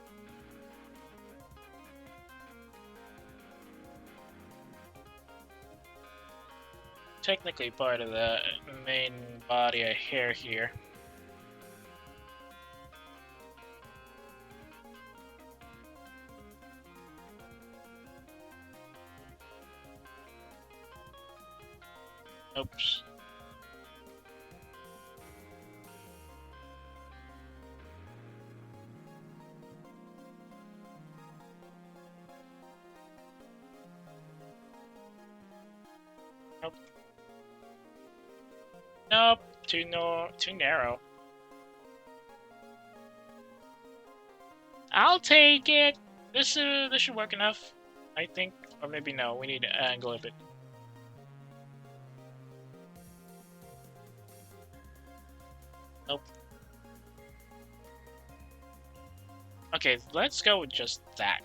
Technically part of the main body of hair here. Oops. Nope. Nope. Too narrow. I'll take it. This should work enough, I think. Or maybe no. We need to angle a bit. Nope. Okay, let's go with just that.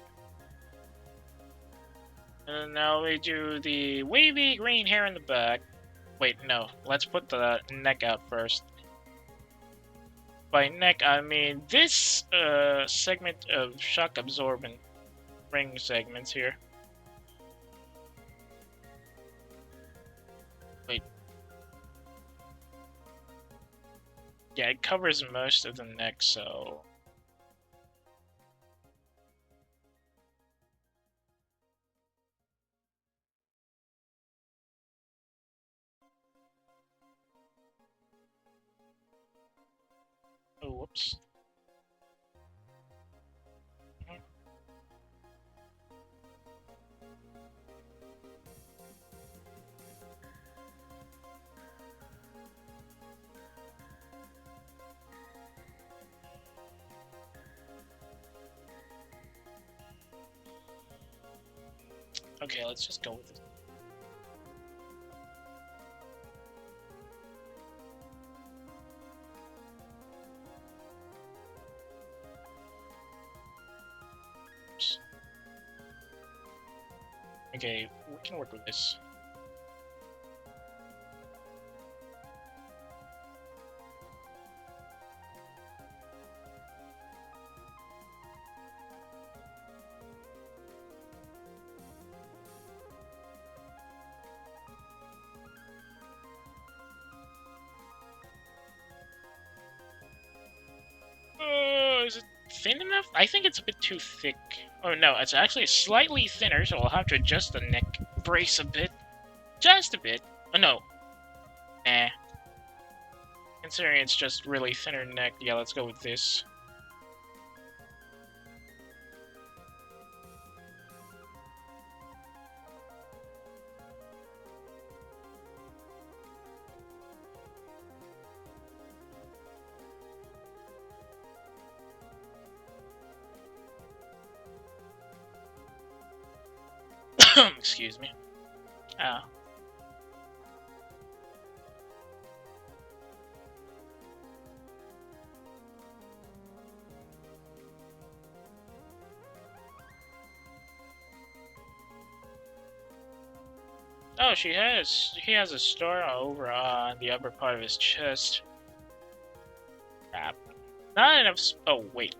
And now we do the wavy green hair in the back. Wait, no. Let's put the neck out first. By neck, I mean this segment of shock absorbent ring segments here. Wait. Yeah, it covers most of the neck, so... Oh, whoops. Okay, let's just go with it. Oops. Okay, we can work with this. Is it thin enough? I think it's a bit too thick. Oh no, it's actually slightly thinner, so I'll have to adjust the neck brace a bit. Just a bit. Oh no. Nah. Considering it's just really thinner neck, yeah, let's go with this. Excuse me. Ah. Oh, he has a star over on the upper part of his chest. Crap. Not enough. Oh wait.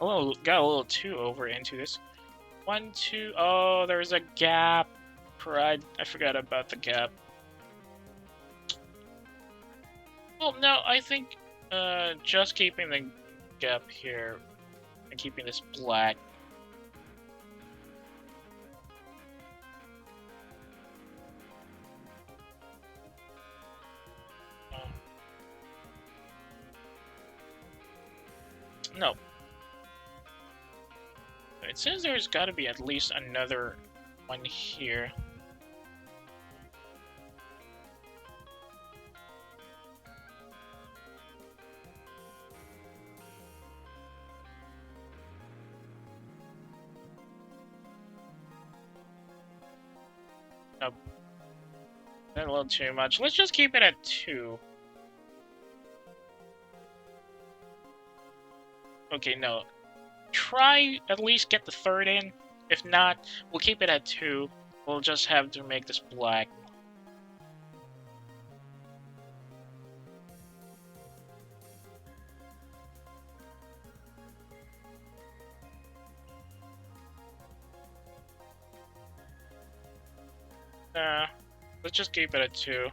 Got a little too over into this. 1, 2. Oh, there's a gap. Pride. I forgot about the gap. Well, no, I think just keeping the gap here and keeping this black. No. It says there's got to be at least another one here. Nope. That's a little too much. Let's just keep it at 2. Okay, no. Try at least get the 3rd in. If not, we'll keep it at 2. We'll just have to make this black. Let's just keep it at 2.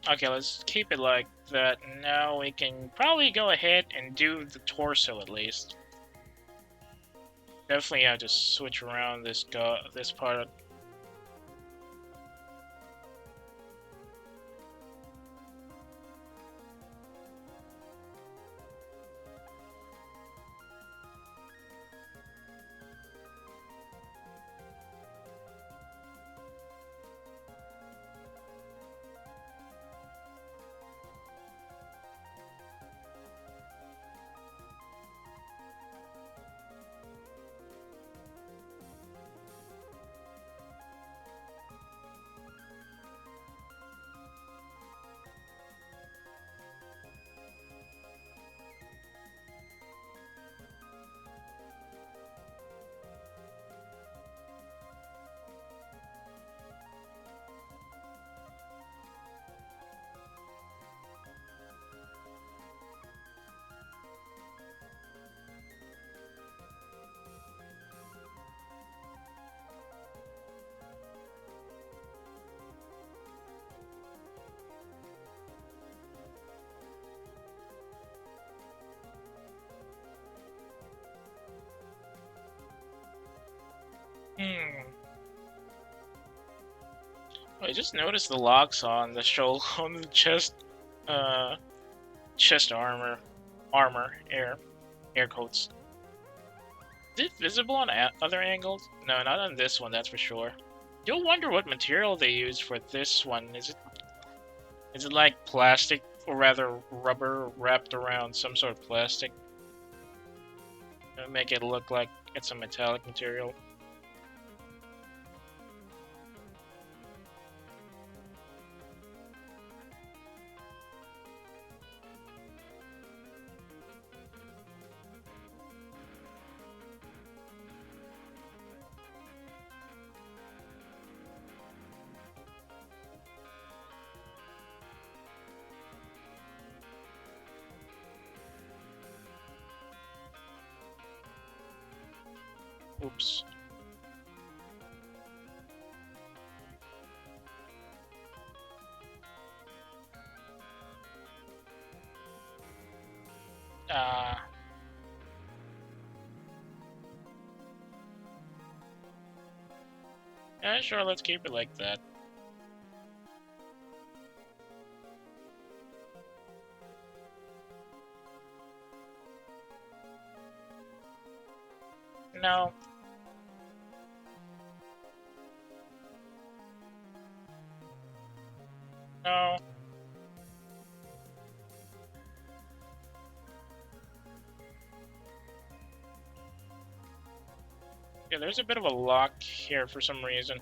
Okay, let's keep it like that. Now we can probably go ahead and do the torso at least. Definitely have to switch around this part. Hmm. I just noticed the locks on the shoulder, on the chest, uh, chest air coats. Is it visible on other angles? No, not on this one, that's for sure. You'll wonder what material they use for this one. Is it like plastic, or rather rubber wrapped around some sort of plastic? To make it look like it's a metallic material. Oops. Uh, yeah, sure, let's keep it like that. No. No. Yeah, there's a bit of a lock here for some reason.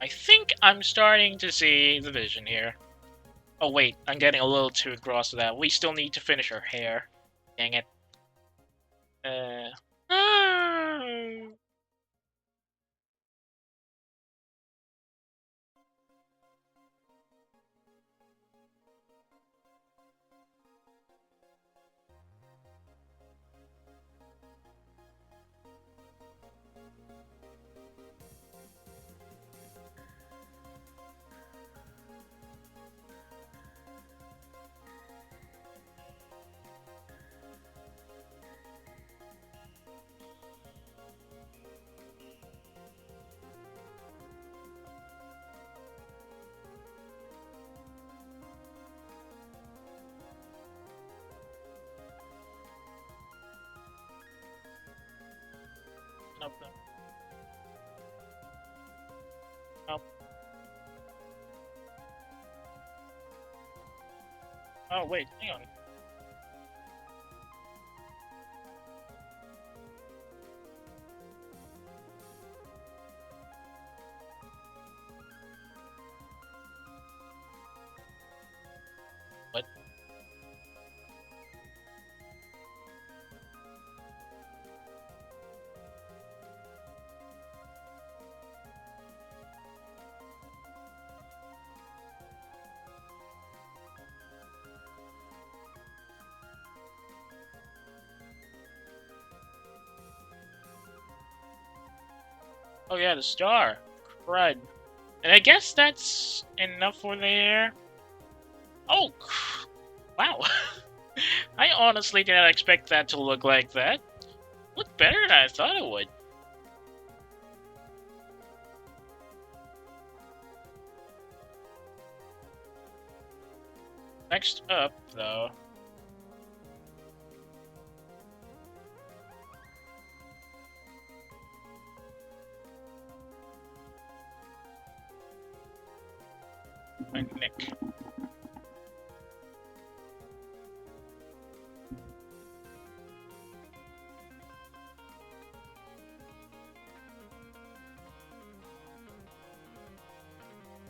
I think I'm starting to see the vision here. Oh wait, I'm getting a little too engrossed with that. We still need to finish our hair. Dang it. Uh... ah. Nope, nope, nope. Oh wait, hang on. What? Oh yeah, the star. Crud. And I guess that's enough for the air. Oh, wow. I honestly did not expect that to look like that. Looked better than I thought it would. Next up, though. My Nick.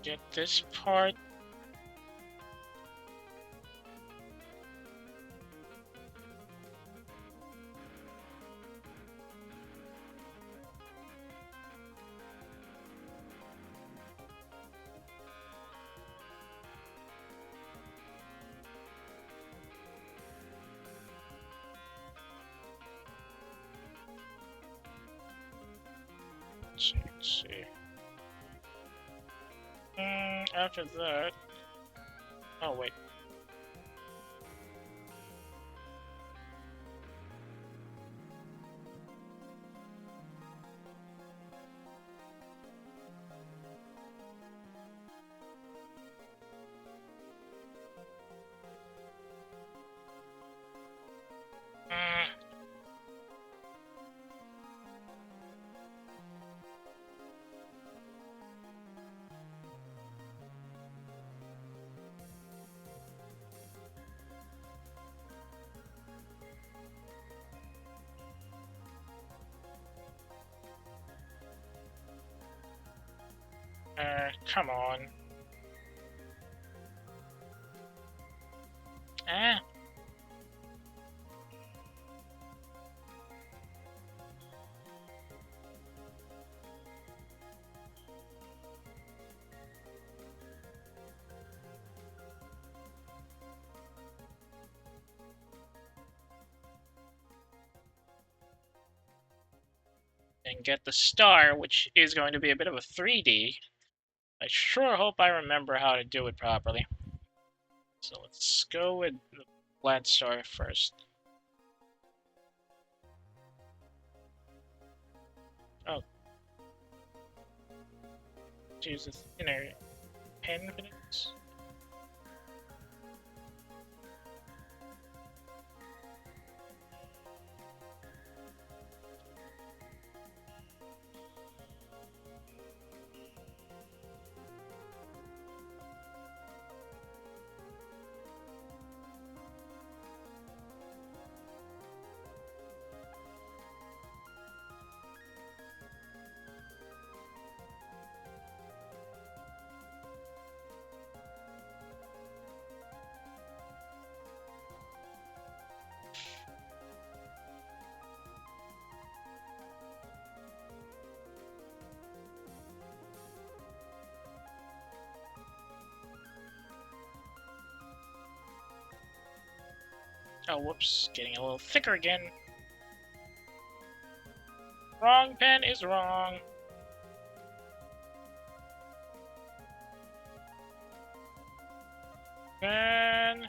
Get this part. Let's see. After that... Oh, wait. Come on. Ah. And get the star, which is going to be a bit of a 3D. I sure hope I remember how to do it properly. So let's go with the flat star first. Oh. Use the thinner pen for this. Oh, whoops. Getting a little thicker again. Wrong pen is wrong. Then...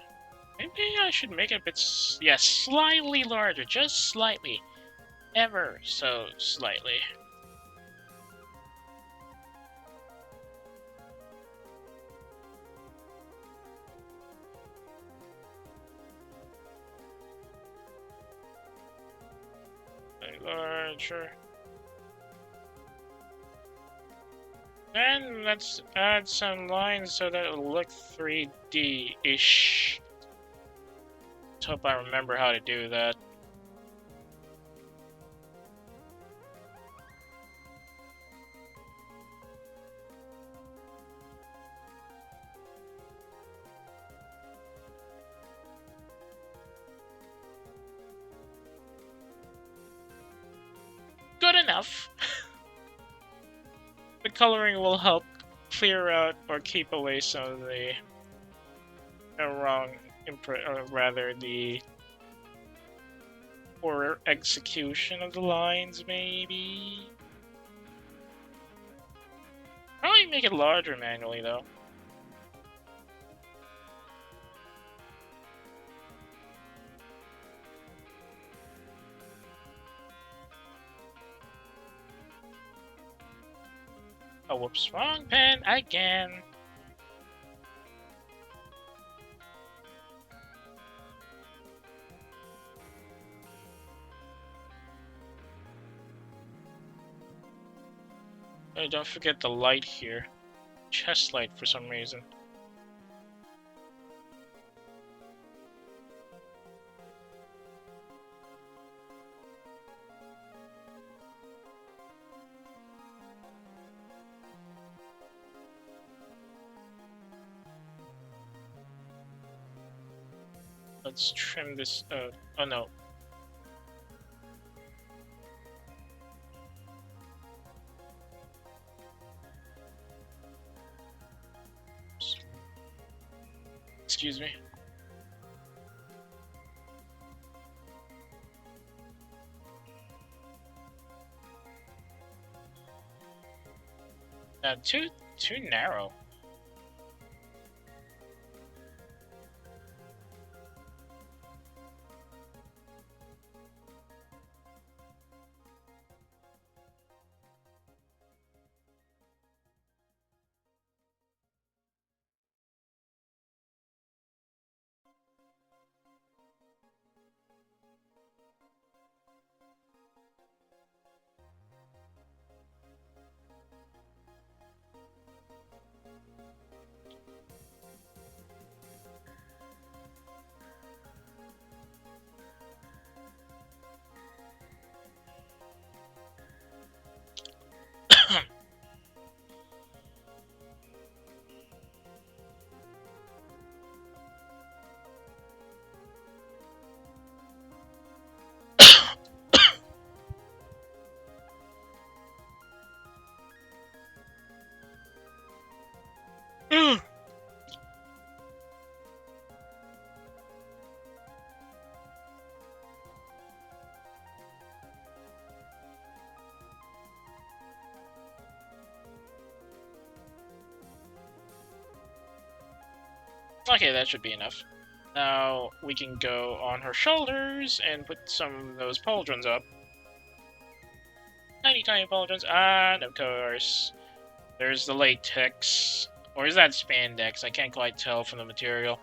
maybe I should make it a bit... yeah, slightly larger. Just slightly. Ever so slightly. Larger. Then let's add some lines so that it'll look 3D-ish. Let's hope I remember how to do that. Good enough. The coloring will help clear out or keep away some of the wrong imprint, or rather the poor execution of the lines, maybe. Probably make it larger manually, though. Oh, whoops. Wrong pen again. Oh, don't forget the light here. Chest light for some reason. Let's trim this. Oh no. Excuse me. Too narrow. Okay, that should be enough. Now we can go on her shoulders and put some of those pauldrons up. Tiny, tiny pauldrons. And of course, there's the latex. Or is that spandex? I can't quite tell from the material.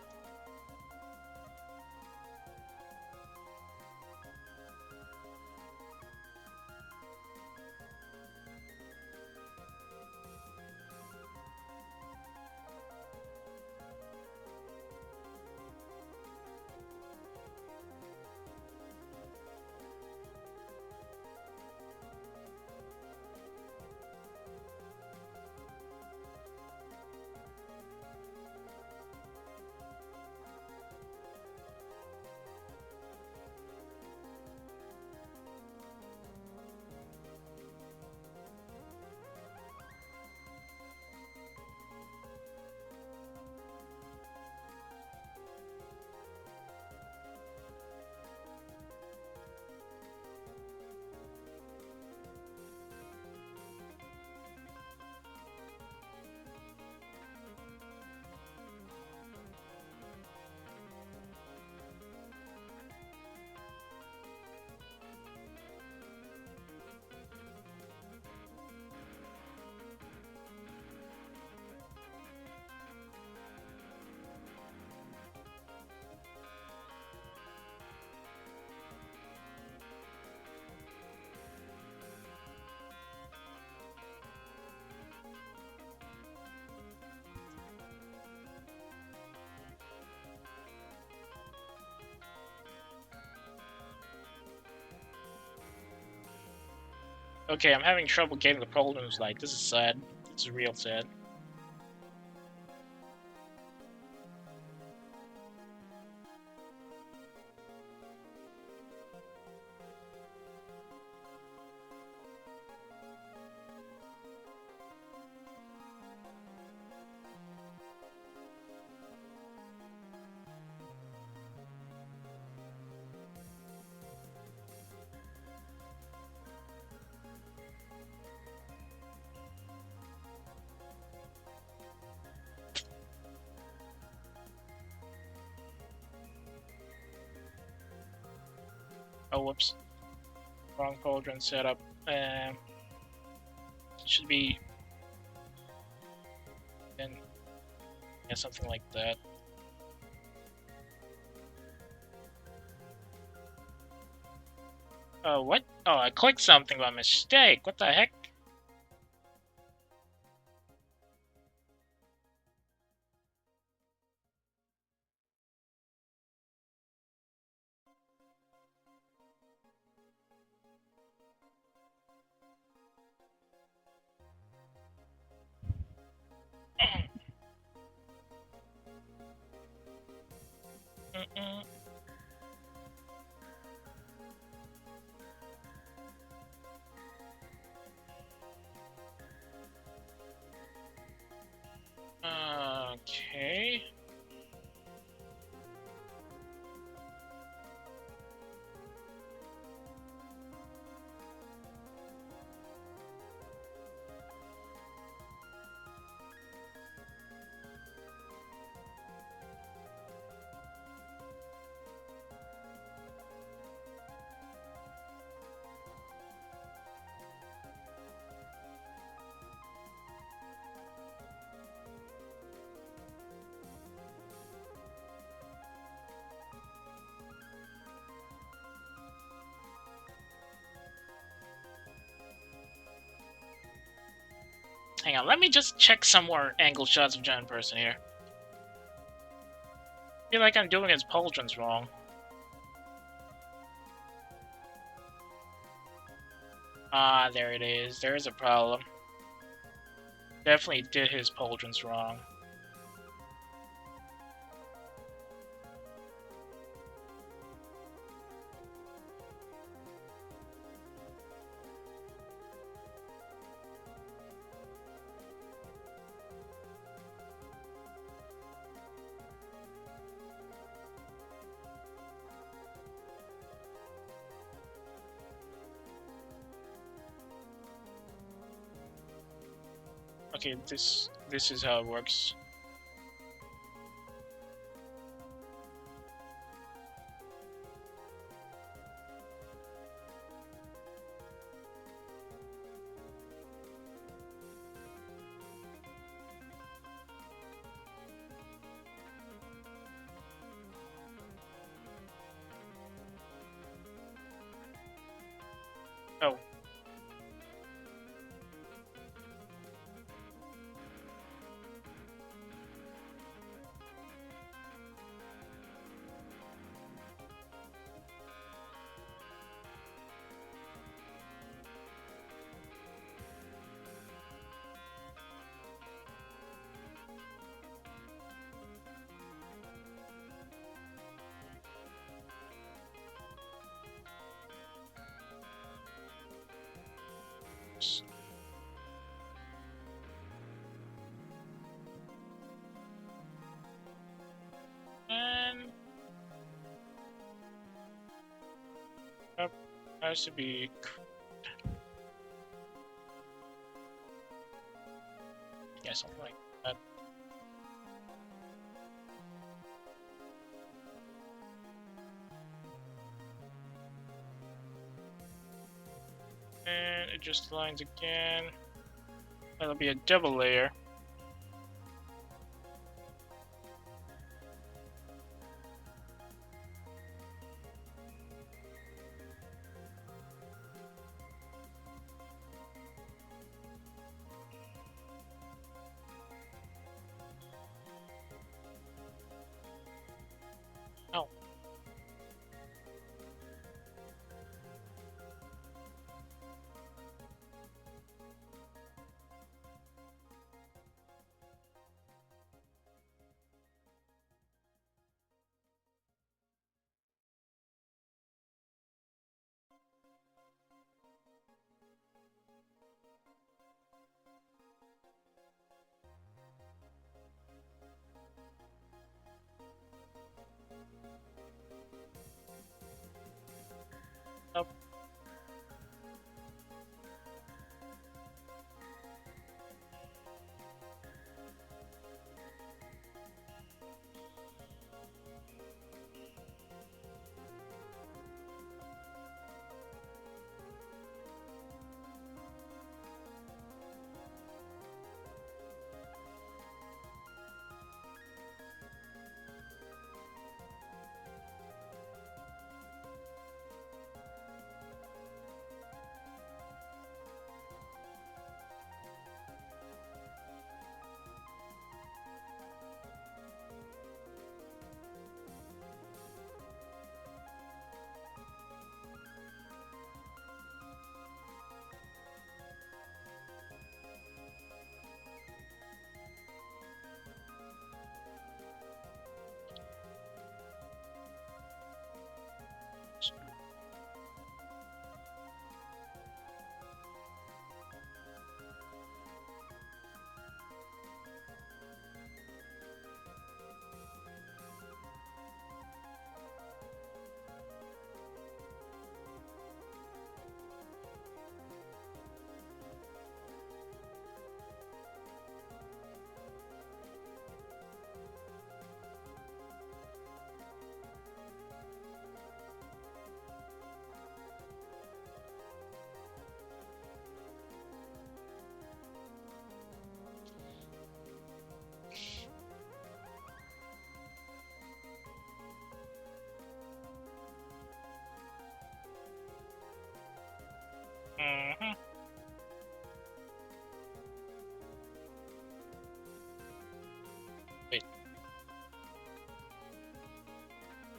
Okay, I'm having trouble getting the pauldrons light. This is sad. This is real sad. Oh, whoops. Wrong cauldron setup. Should be... Then... Yeah, something like that. Oh, what? Oh, I clicked something by mistake. What the heck? Mm-mm. Okay. Hang on, let me just check some more angle shots of giant person here. I feel like I'm doing his pauldrons wrong. Ah, there it is. There is a problem. Definitely did his pauldrons wrong. Okay, this is how it works. Oh. And that has to be. Yeah, something like that. And it just lines again. That'll be a double layer. Oh. Up.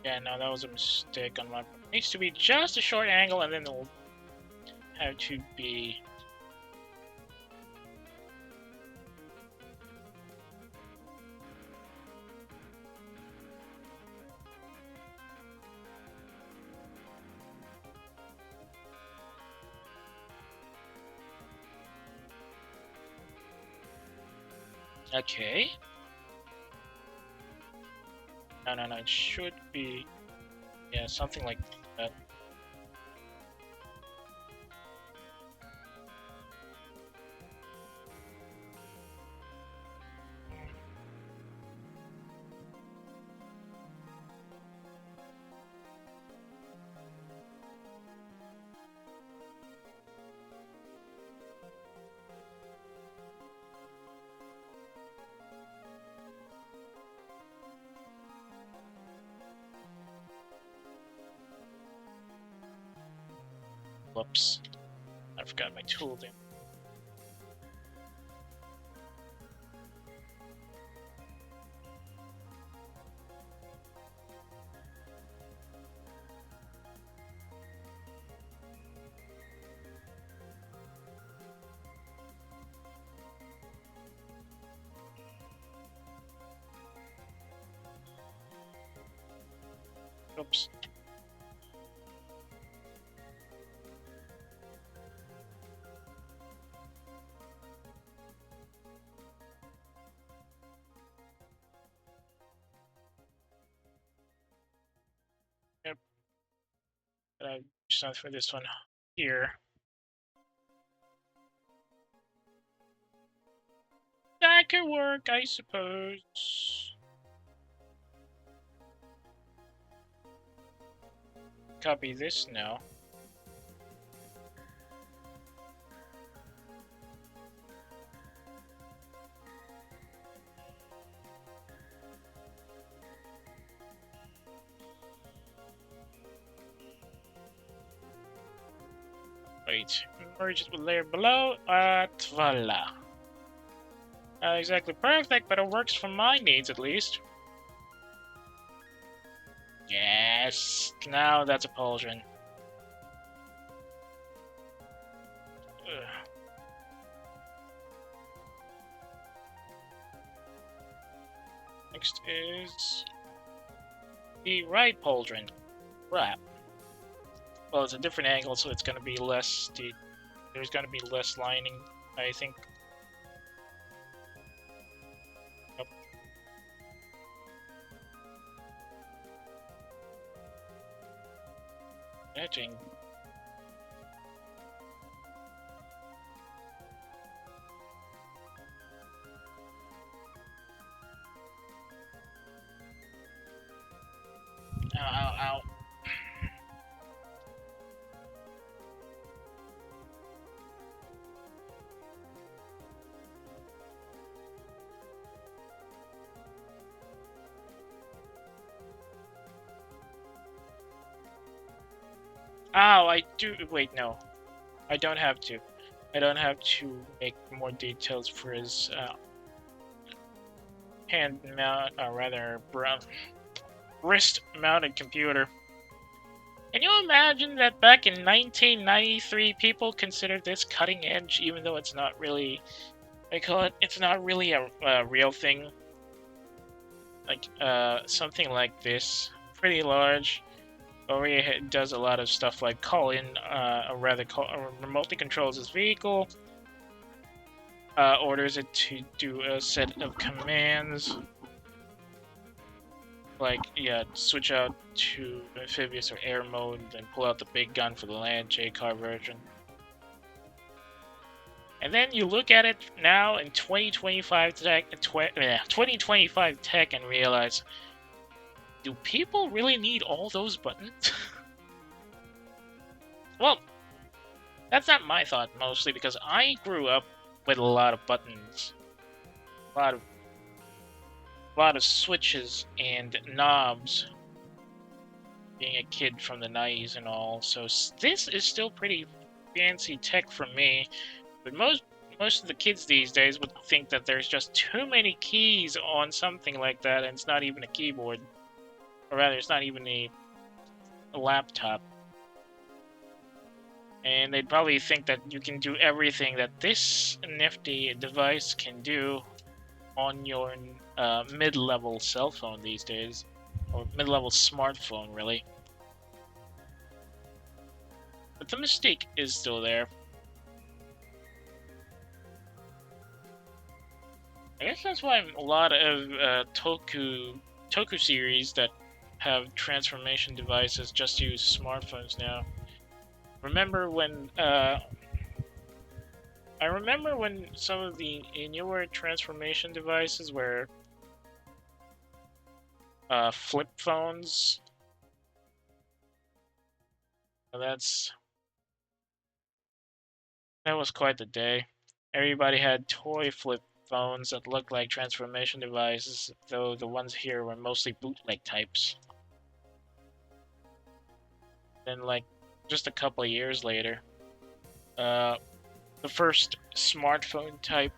Yeah, no, that was a mistake on my part. It needs to be just a short angle, and then it'll have to be... Okay. No, it should be... Yeah, something like that. Whoops. I forgot my tool there. Oops. Yep. I just for this one here. That could work, I suppose. Copy this now. Wait, merge it with layer below. Voila. Not exactly perfect, but it works for my needs at least. Yes, now that's a pauldron. Ugh. Next is the right pauldron. Right. Well, it's a different angle, so it's going to be less. There's going to be less lining, I think. Nope. Etching. Ow, ow, ow. Ow, I do. Wait, no. I don't have to. I don't have to make more details for his hand mount, or rather, wrist mounted computer. Can you imagine that back in 1993 people considered this cutting edge, even though it's not really, they call it, it's not really a real thing? Like, something like this, pretty large, where it does a lot of stuff like call in, remotely controls his vehicle, orders it to do a set of commands, like, yeah, switch out to amphibious or air mode, then pull out the big gun for the land J-car version. And then you look at it now in 2025 tech and realize, do people really need all those buttons? Well, that's not my thought, mostly because I grew up with a lot of buttons, a lot of switches and knobs, being a kid from the 90s and all. So this is still pretty fancy tech for me, but most of the kids these days would think that there's just too many keys on something like that, and it's not even a keyboard. Or rather, it's not even a laptop. And they'd probably think that you can do everything that this nifty device can do on your mid-level cell phone these days. Or mid-level smartphone, really. But the mistake is still there. I guess that's why a lot of toku series that have transformation devices just use smartphones now. Remember when I remember when some of the newer transformation devices were flip phones. That was quite the day. Everybody had toy flip phones that looked like transformation devices, though the ones here were mostly bootleg types. Then, like, just a couple of years later, the first smartphone type,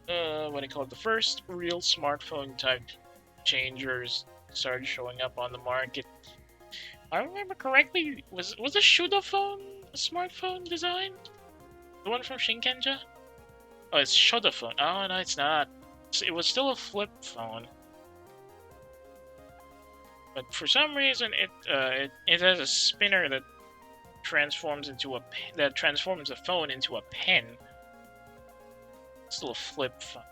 what do you call it? The first real smartphone type changers started showing up on the market. I remember correctly, was the Shuda phone a smartphone design? The one from Shinkenja? Oh, it's Shuda phone. Oh, no, it's not. It was still a flip phone. But for some reason, it has a spinner that transforms a phone into a pen. It's still a flip phone.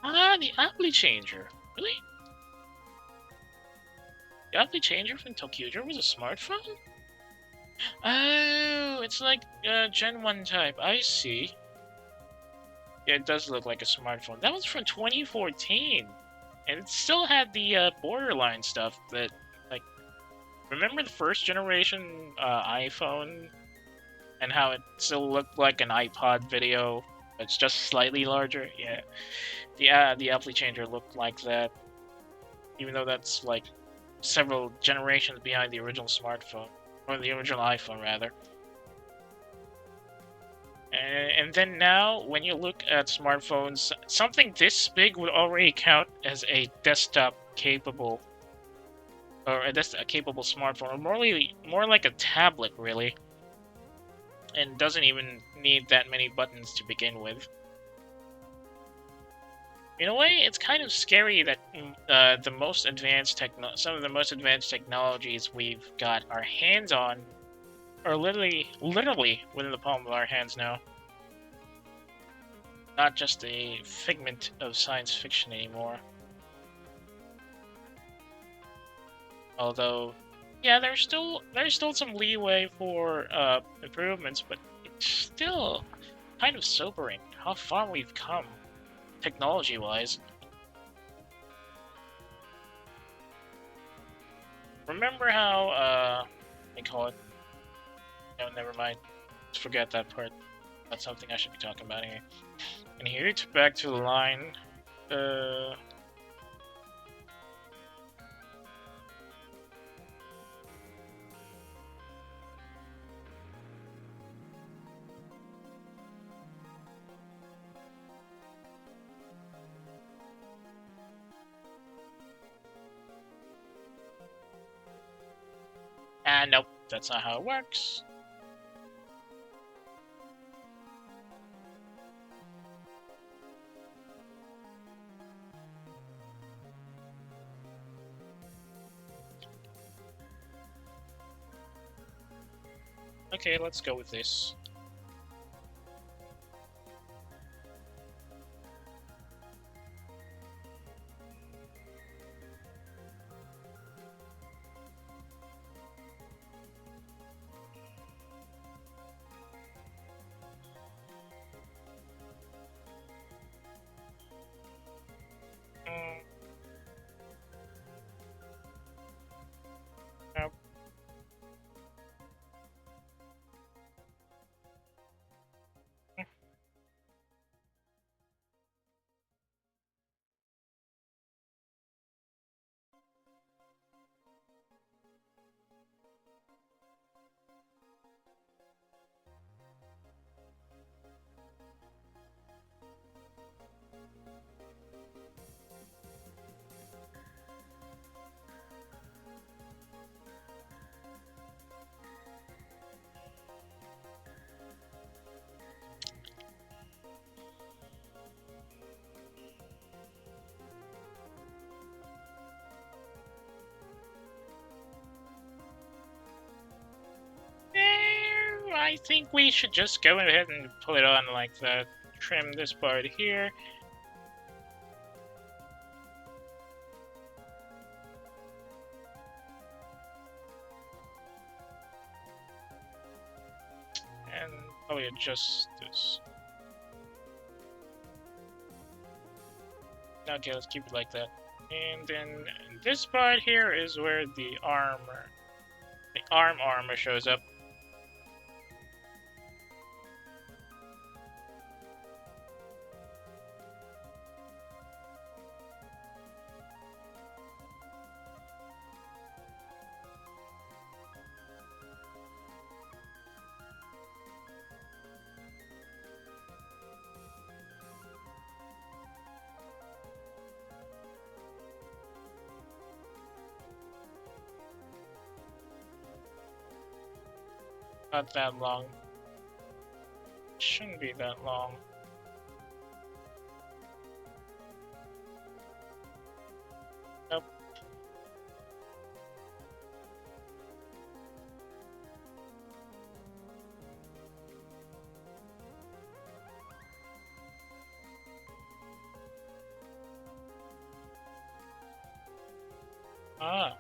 Ah, the Apply Changer. Really? The Apply Changer from Tokyo was a smartphone? Oh, it's like Gen 1 type. I see. Yeah, it does look like a smartphone. That was from 2014. And it still had the borderline stuff that, like, remember the first generation iPhone? And how it still looked like an iPod video? It's just slightly larger? Yeah. The Apply Changer looked like that. Even though that's, like, several generations behind the original smartphone. Or the original iPhone, rather. And then now, when you look at smartphones, something this big would already count as a desktop-capable... Or a desktop-capable smartphone. Or more like a tablet, really. And doesn't even need that many buttons to begin with. In a way, it's kind of scary that some of the most advanced technologies we've got our hands on are literally within the palm of our hands now. Not just a figment of science fiction anymore. Although, yeah, there's still some leeway for improvements, but it's still kind of sobering how far we've come. Technology-wise. Remember how, they call it... No, never mind. Let's forget that part. That's something I should be talking about anyway. And here it's back to the line. Nope, that's not how it works. Okay, let's go with this. Nope. I think we should just go ahead and put it on like that. Trim this part here. And probably adjust this. Okay, let's keep it like that. And then this part here is where the arm armor shows up. Not that long. Shouldn't be that long. Nope. Ah.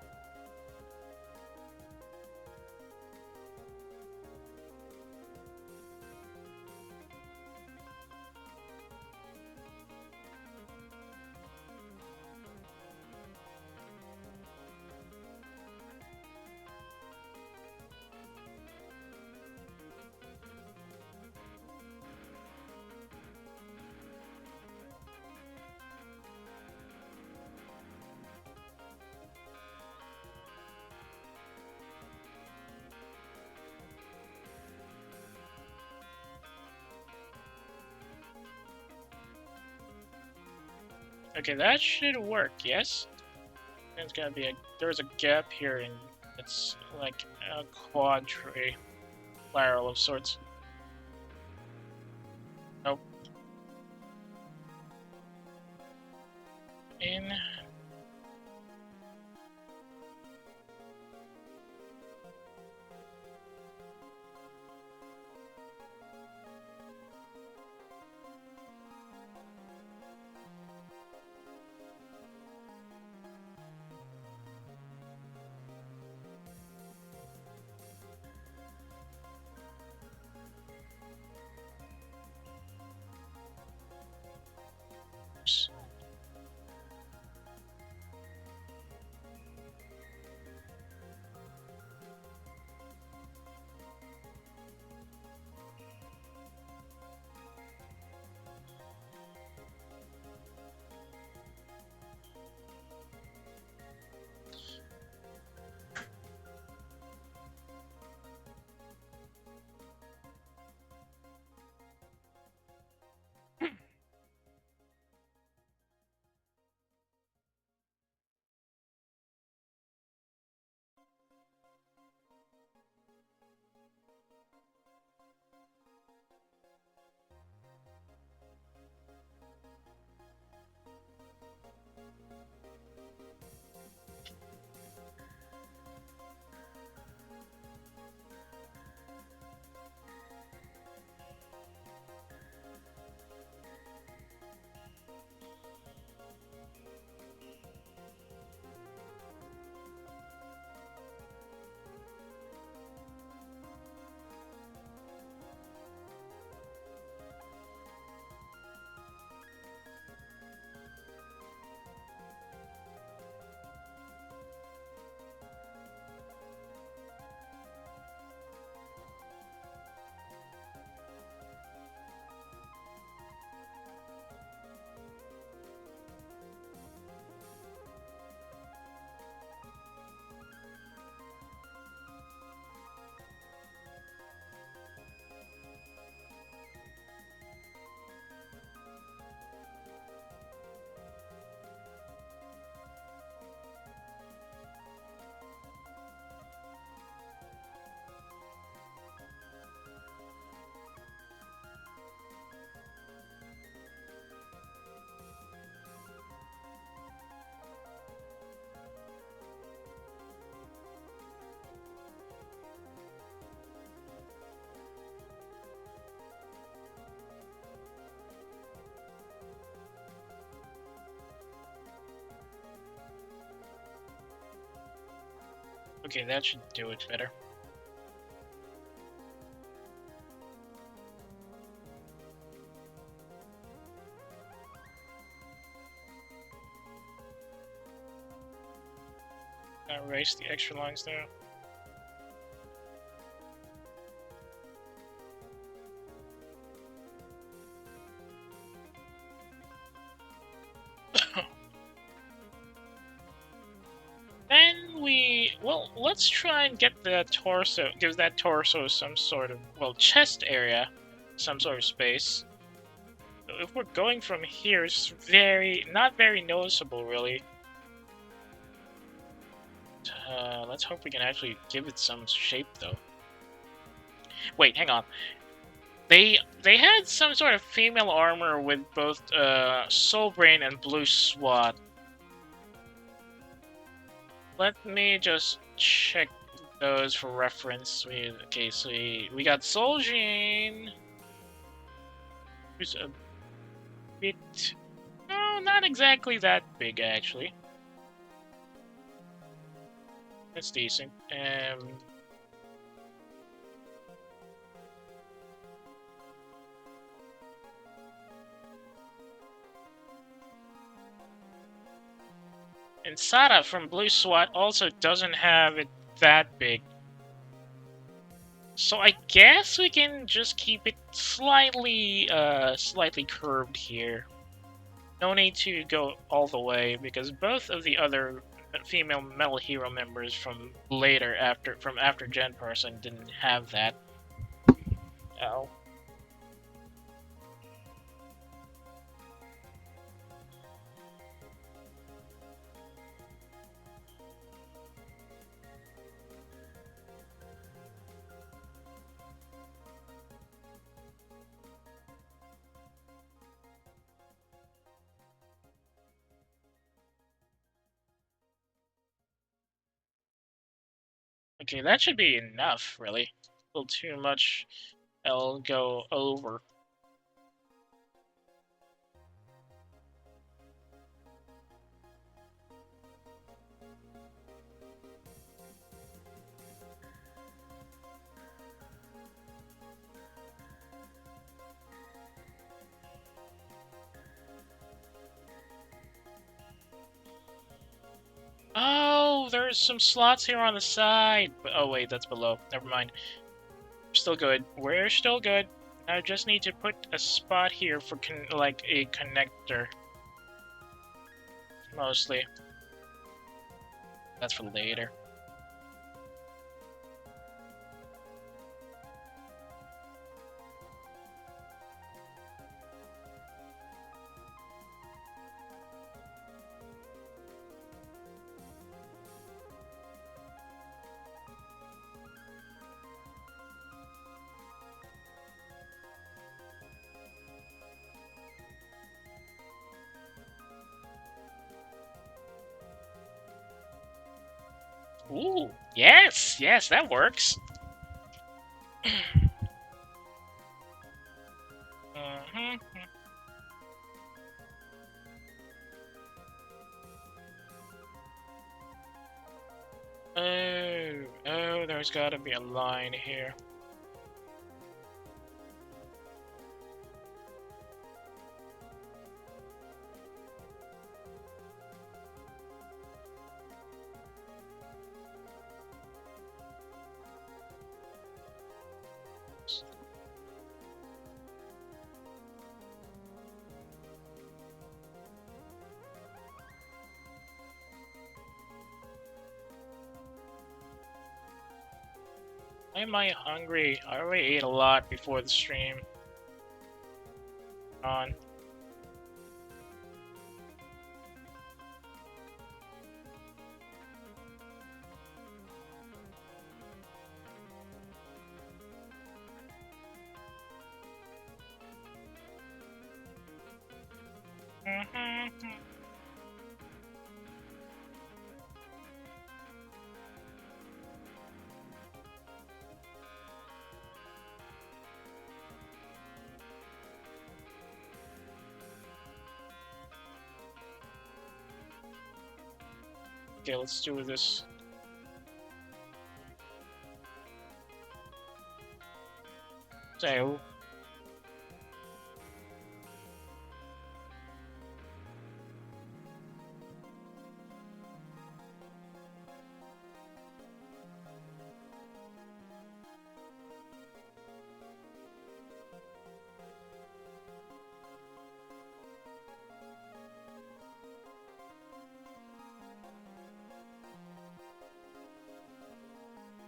Okay, that should work, yes? There's gotta be there's a gap here, and it's like a quadrilateral of sorts. Nope. In. Okay, that should do it better. Erase the extra lines there. Then well, let's try and get the torso, give that torso some sort of, well, chest area, some sort of space. So if we're going from here, it's not very noticeable, really. Let's hope we can actually give it some shape, though. Wait, hang on. They had some sort of female armor with both Soulbrain and Blue SWAT. Let me just check those for reference. Okay, so we got Souljean, who's a bit, no, not exactly that big actually. That's decent. And Sada from Blue SWAT also doesn't have it that big. So I guess we can just keep it slightly curved here. No need to go all the way, because both of the other female Metal Hero members from after Gen Person didn't have that. Oh. Okay, that should be enough, really. A little too much, I'll go over. Oh, there's some slots here on the side. Oh wait, that's below. Never mind. Still good. We're still good. I just need to put a spot here for like a connector. Mostly. That's for later. Ooh, yes, yes, that works. Mm-hmm. Oh, there's gotta be a line here. Why am I hungry? I already ate a lot before the stream. On. Mm-hmm. Okay, let's do this. So,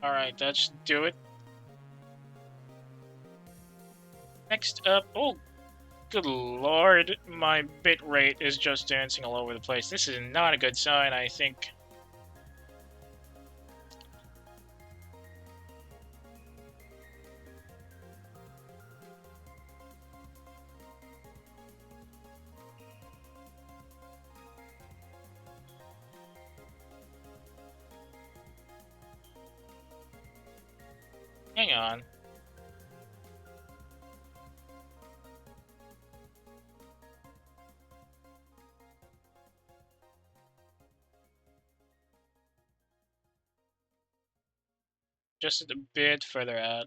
alright, that should do it. Next up, oh, good lord, my bitrate is just dancing all over the place. This is not a good sign, I think. Hang on. Just a bit further out.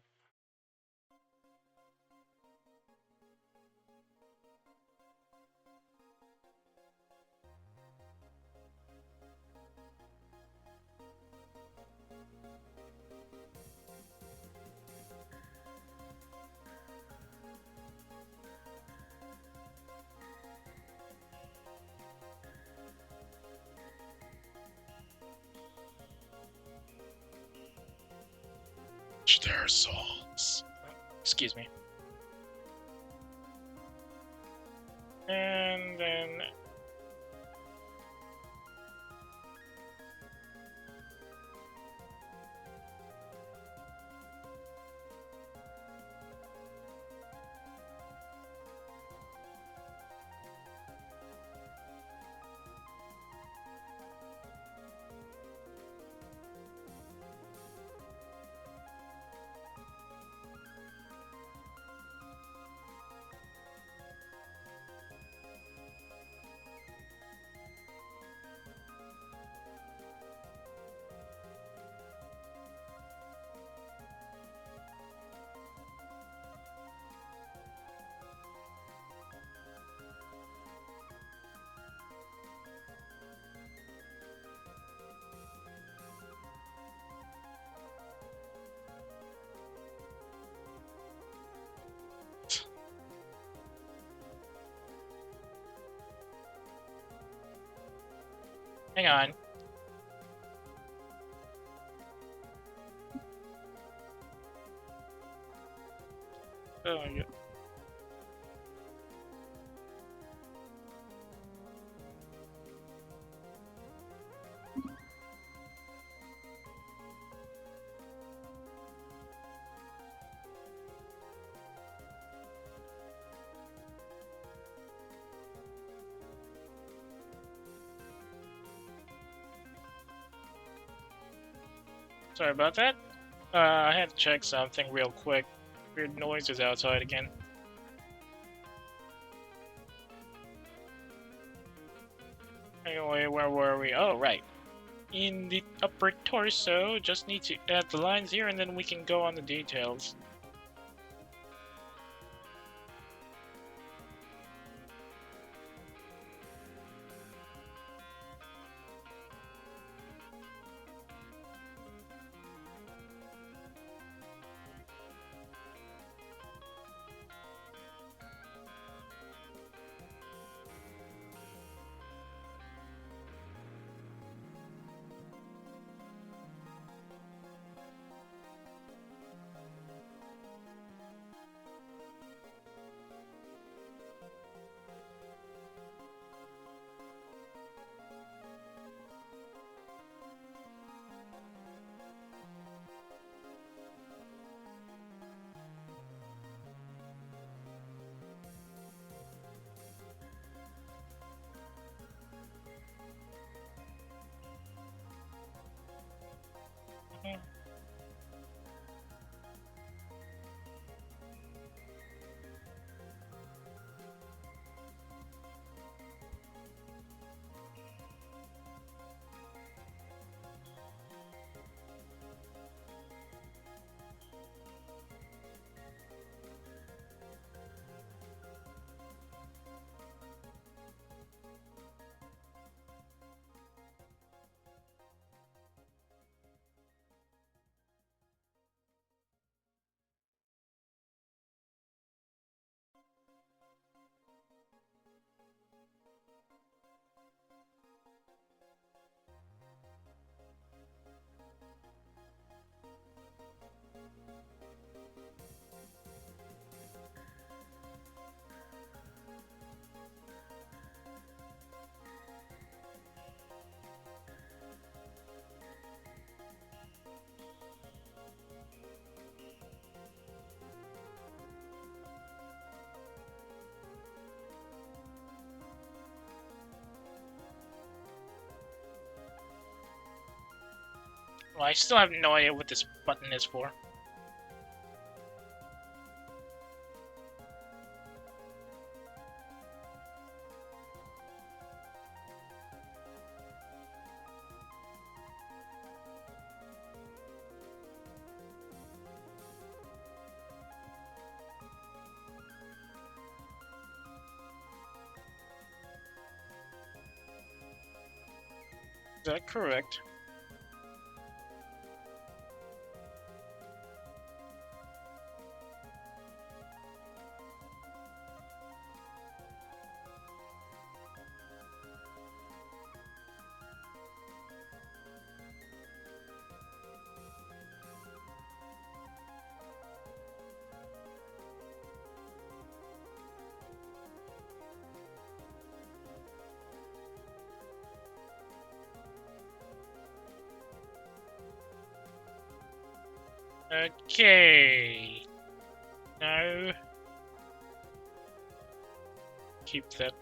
Their souls. Excuse me. And then... Hang on. Oh my god. Sorry about that. I had to check something real quick. Weird noises outside again. Anyway, where were we? Oh, right. In the upper torso, just need to add the lines here and then we can go on the details. Well, I still have no idea what this button is for. Is that correct? Okay. No. Keep that.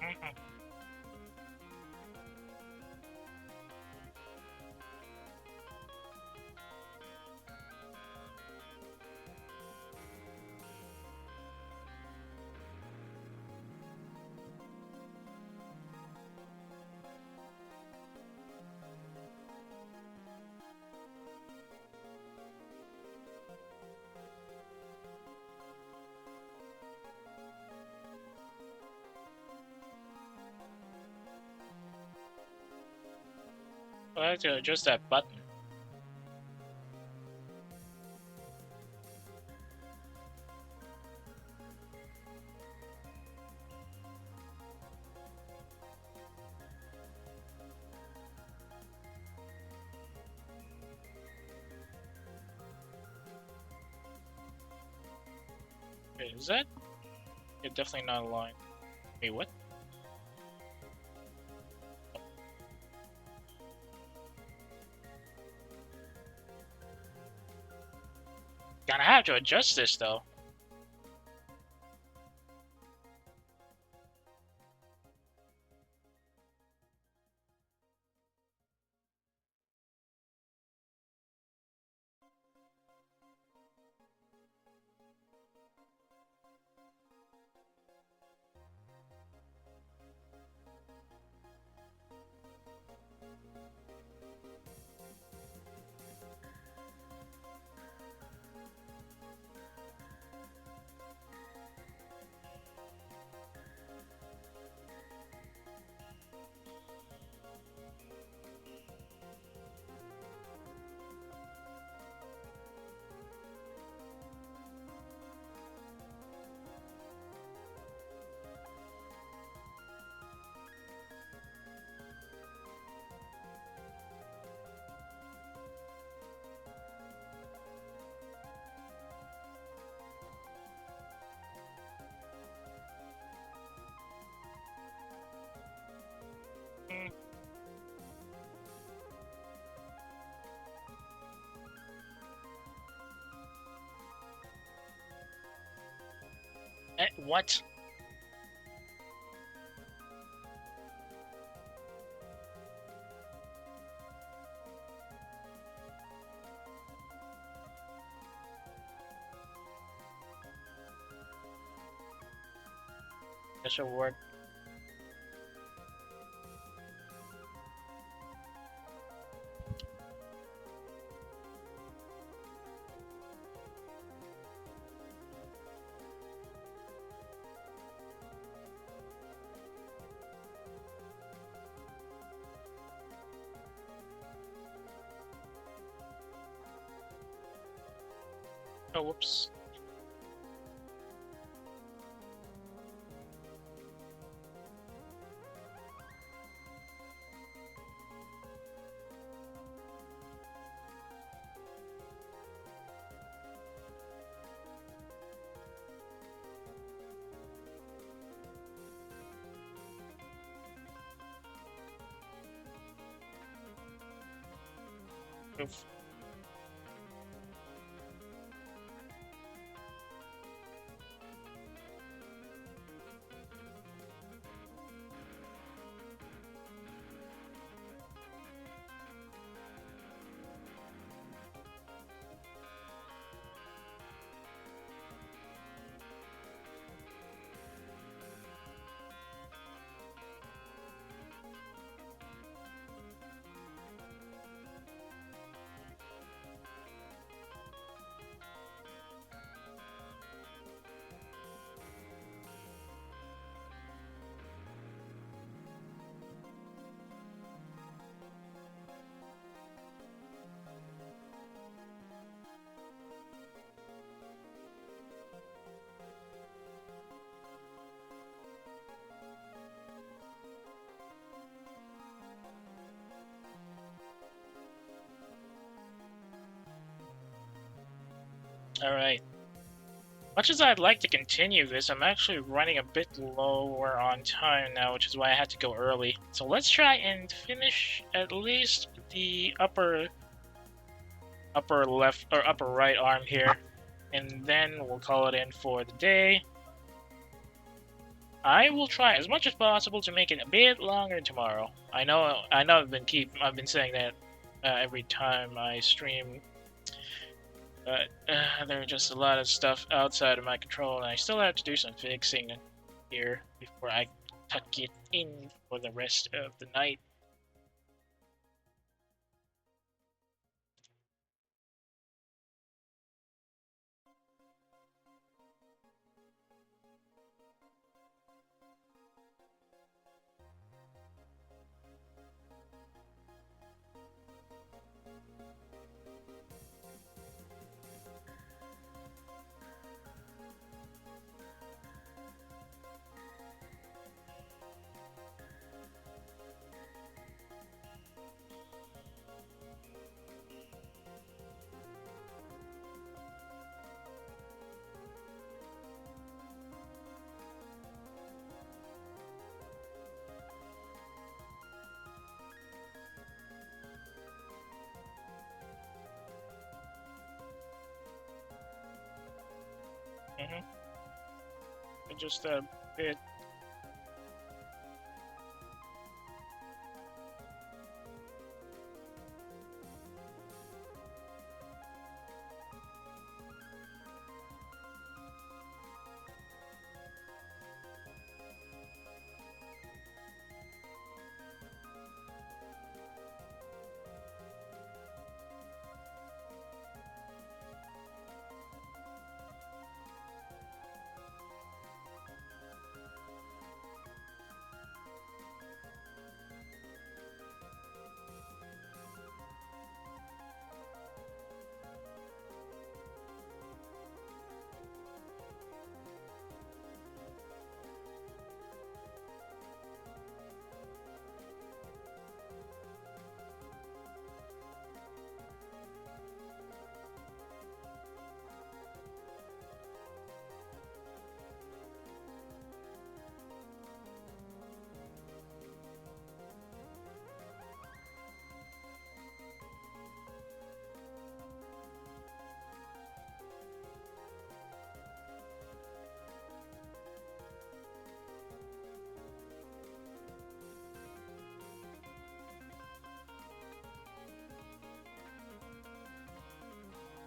Mhm. I have to adjust that button. Wait, is that? Yeah, definitely not a line. Wait, what? Gonna have to adjust this though. Hmm. What? That should work. Oh, whoops. Oof. Alright. Much as I'd like to continue this, I'm actually running a bit lower on time now, which is why I had to go early. So let's try and finish at least the upper left or upper right arm here, and then we'll call it in for the day. I will try as much as possible to make it a bit longer tomorrow. I know I've been saying that every time I stream. But there's just a lot of stuff outside of my control, and I still have to do some fixing here before I tuck it in for the rest of the night. Just a bit.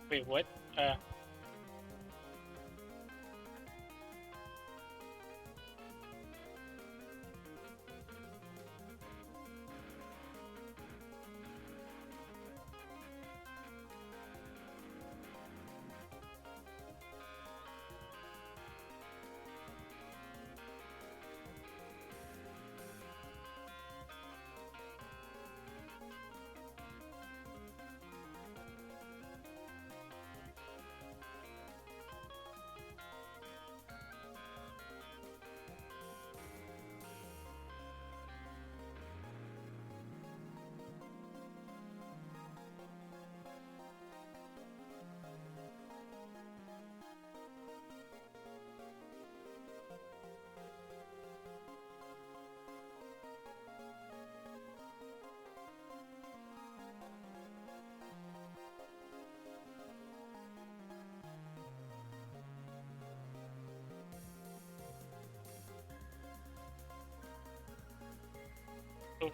Wait, what? Oof.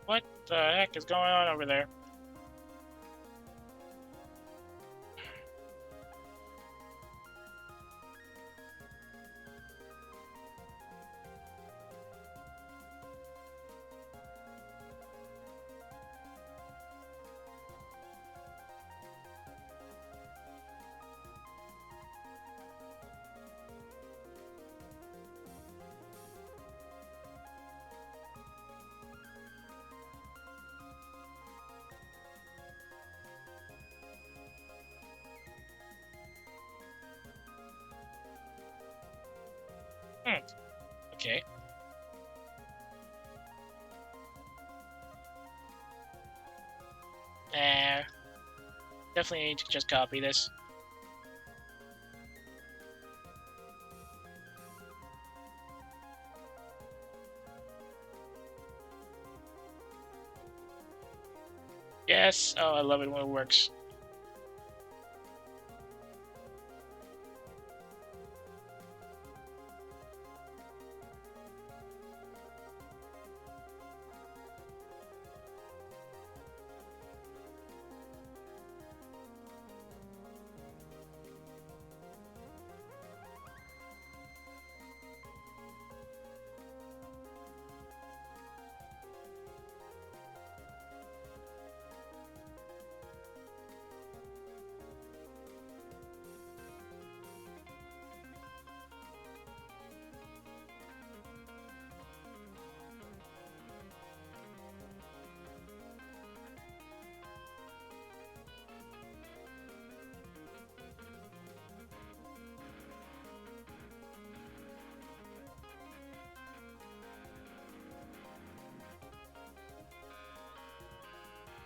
What the heck is going on over there? Okay. Definitely need to just copy this. Yes. Oh, I love it when it works.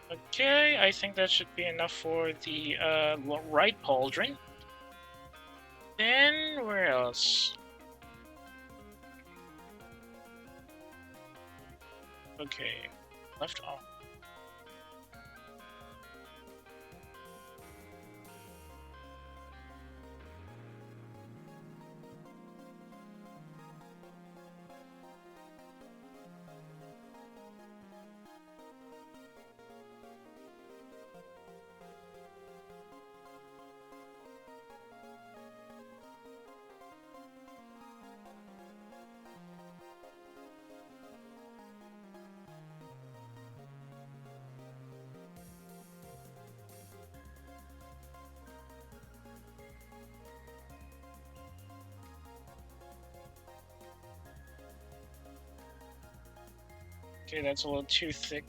Okay, I think that should be enough for the right pauldron. Then where else? Okay, left arm. Okay, that's a little too thick.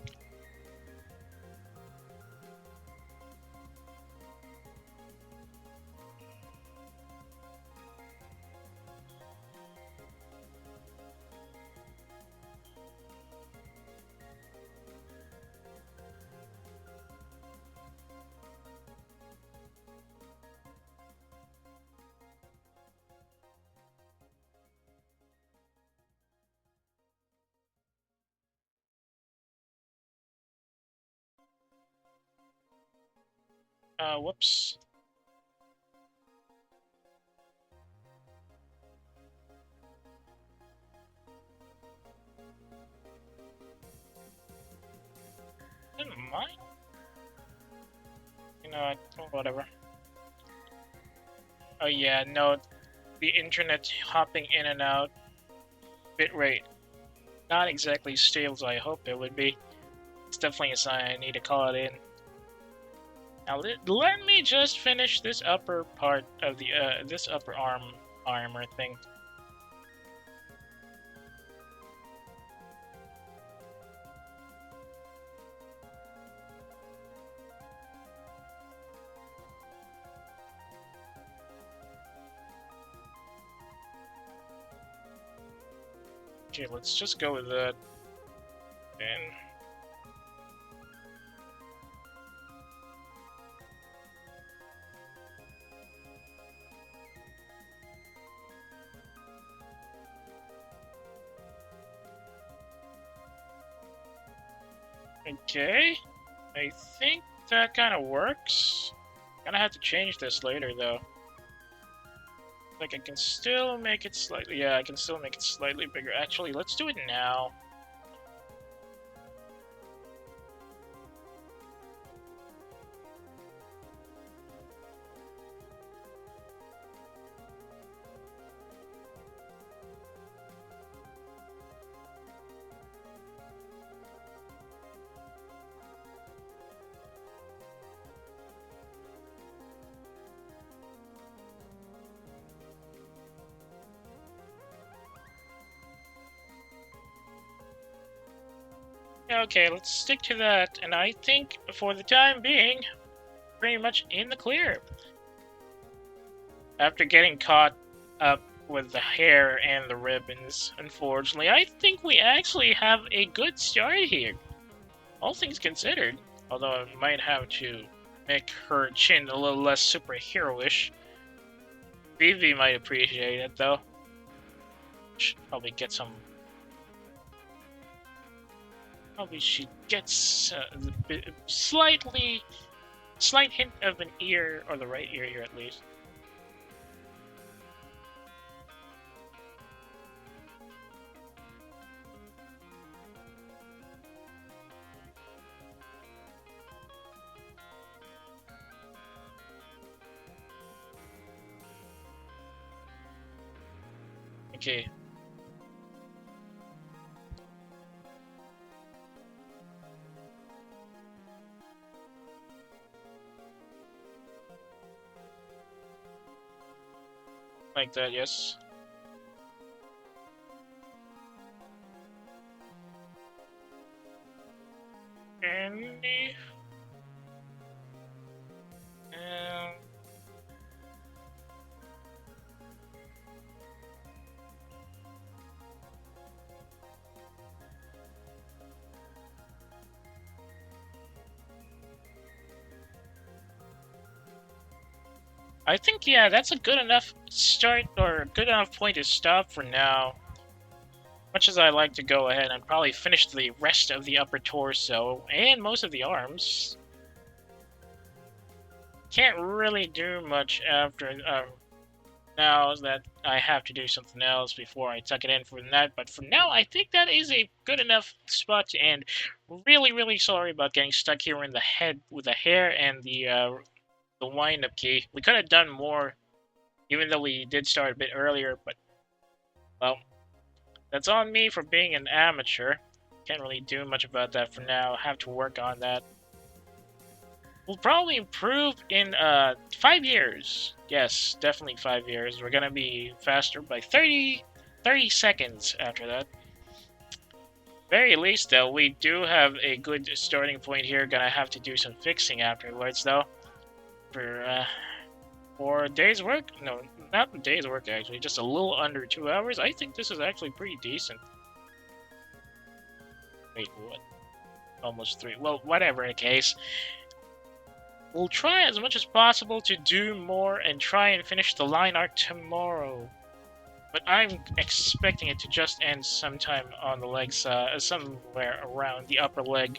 Whoops. Never mind. You know what? Whatever. Oh yeah, no, the internet hopping in and out. Bitrate not exactly stable as I hoped it would be. It's definitely a sign I need to call it in. Now let me just finish this upper part of the this upper armor thing. Okay, let's just go with that. And okay, I think that kind of works. Gonna have to change this later though. Like I can still make it slightly. Yeah, I can still make it slightly bigger. Actually, let's do it now. Yeah, okay, let's stick to that. And I think for the time being, pretty much in the clear. After getting caught up with the hair and the ribbons, unfortunately, I think we actually have a good start here. All things considered. Although I might have to make her chin a little less superhero-ish. Vivi might appreciate it, though. Should probably get some... Probably she gets slight hint of an ear, or the right ear here at least. Okay. Like that, yes. And I think, yeah, that's a good enough start, or a good enough point to stop for now. Much as I like to go ahead and probably finish the rest of the upper torso, and most of the arms. Can't really do much after, now that I have to do something else before I tuck it in for that, but for now, I think that is a good enough spot to end. Really, really sorry about getting stuck here in the head with the hair and the wind-up key. We could have done more, even though we did start a bit earlier, but, well, that's on me for being an amateur. Can't really do much about that for now. Have to work on that. We'll probably improve in 5 years. Yes, definitely 5 years. We're gonna be faster by 30 seconds after that. Very least, though, we do have a good starting point here. Gonna have to do some fixing afterwards, though. For a day's work? No, not a day's work, actually. Just a little under 2 hours. I think this is actually pretty decent. Wait, what? Almost 3. Well, whatever the case. We'll try as much as possible to do more and try and finish the line art tomorrow. But I'm expecting it to just end sometime on the legs, somewhere around the upper leg.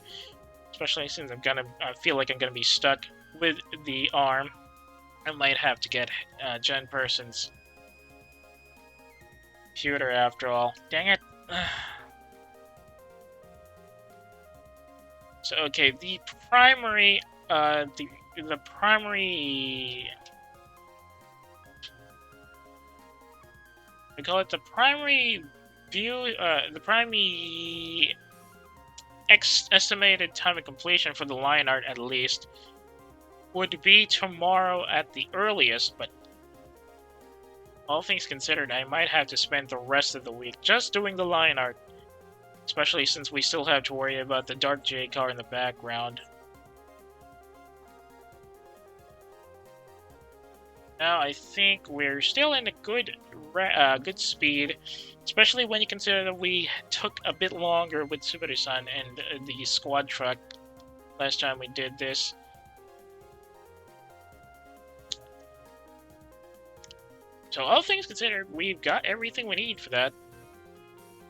Especially since I feel like I'm gonna be stuck with the arm. I might have to get Jen Person's computer after all. Dang it. So, okay, the primary we call it the primary view, the primary estimated time of completion for the line art at least would be tomorrow at the earliest, but all things considered, I might have to spend the rest of the week just doing the line art, especially since we still have to worry about the Dark J car in the background. Now I think we're still in a good speed, especially when you consider that we took a bit longer with Subaru-san and the squad truck last time we did this. So all things considered, we've got everything we need for that.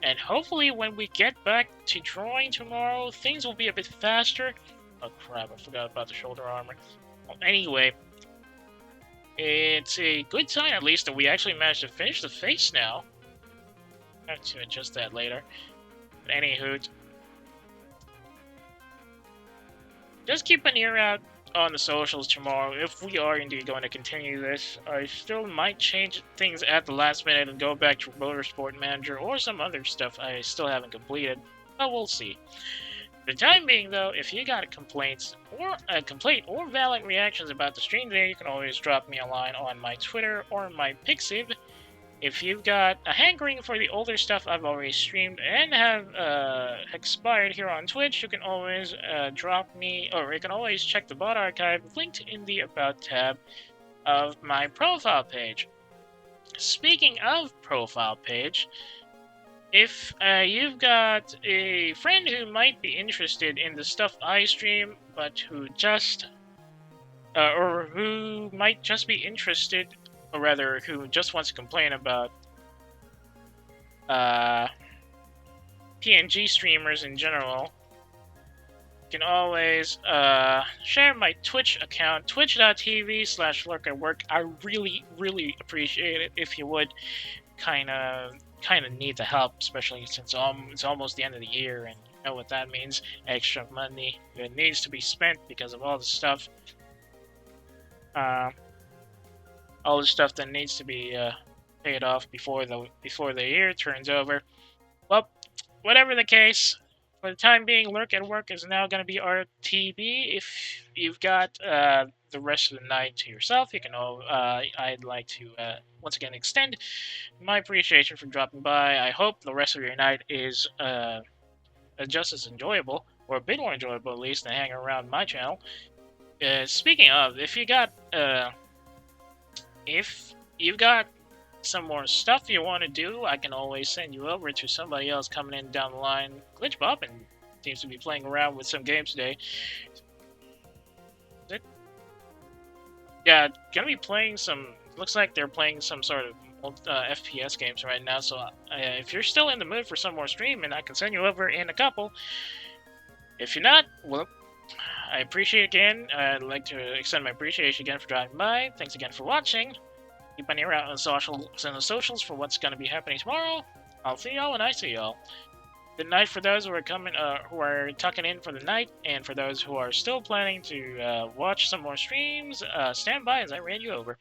And hopefully when we get back to drawing tomorrow, things will be a bit faster. Oh crap, I forgot about the shoulder armor. Well, anyway, it's a good sign at least that we actually managed to finish the face now. I have to adjust that later. But anywho, just keep an ear out on the socials tomorrow. If we are indeed going to continue this, I still might change things at the last minute and go back to Motorsport Manager or some other stuff I still haven't completed, but we'll see. For the time being, though, if you got complaints or complaint or valid reactions about the stream today, you can always drop me a line on my Twitter or my Pixiv. If you've got a hankering for the older stuff I've already streamed and have expired here on Twitch, you can always drop me, or you can always check the bot archive linked in the About tab of my profile page. Speaking of profile page, if you've got a friend who might be interested in the stuff I stream, but who just, or who might just be interested, or rather, who just wants to complain about PNG streamers in general, you can always share my Twitch account, twitch.tv/lurkatwork. I really, really appreciate it if you would. Kind of need the help, especially since it's almost the end of the year, and you know what that means. Extra money that needs to be spent because of all the stuff. All the stuff that needs to be paid off before the year turns over. Well, whatever the case, for the time being, Lurk at Work is now going to be RTB. If you've got the rest of the night to yourself, you can. I'd like to once again extend my appreciation for dropping by. I hope the rest of your night is just as enjoyable, or a bit more enjoyable at least, than hanging around my channel. Speaking of, if you've got some more stuff you want to do, I can always send you over to somebody else coming in down the line. Glitch Boppin seems to be playing around with some games today. Yeah, gonna be playing some. Looks like they're playing some sort of FPS games right now. So if you're still in the mood for some more streaming, I can send you over in a couple. If you're not, well, I appreciate it again. I'd like to extend my appreciation again for dropping by. Thanks again for watching. Keep an ear out on the socials for what's going to be happening tomorrow. I'll see y'all when I see y'all. Good night for those who are who are tucking in for the night, and for those who are still planning to watch some more streams, stand by as I read you over.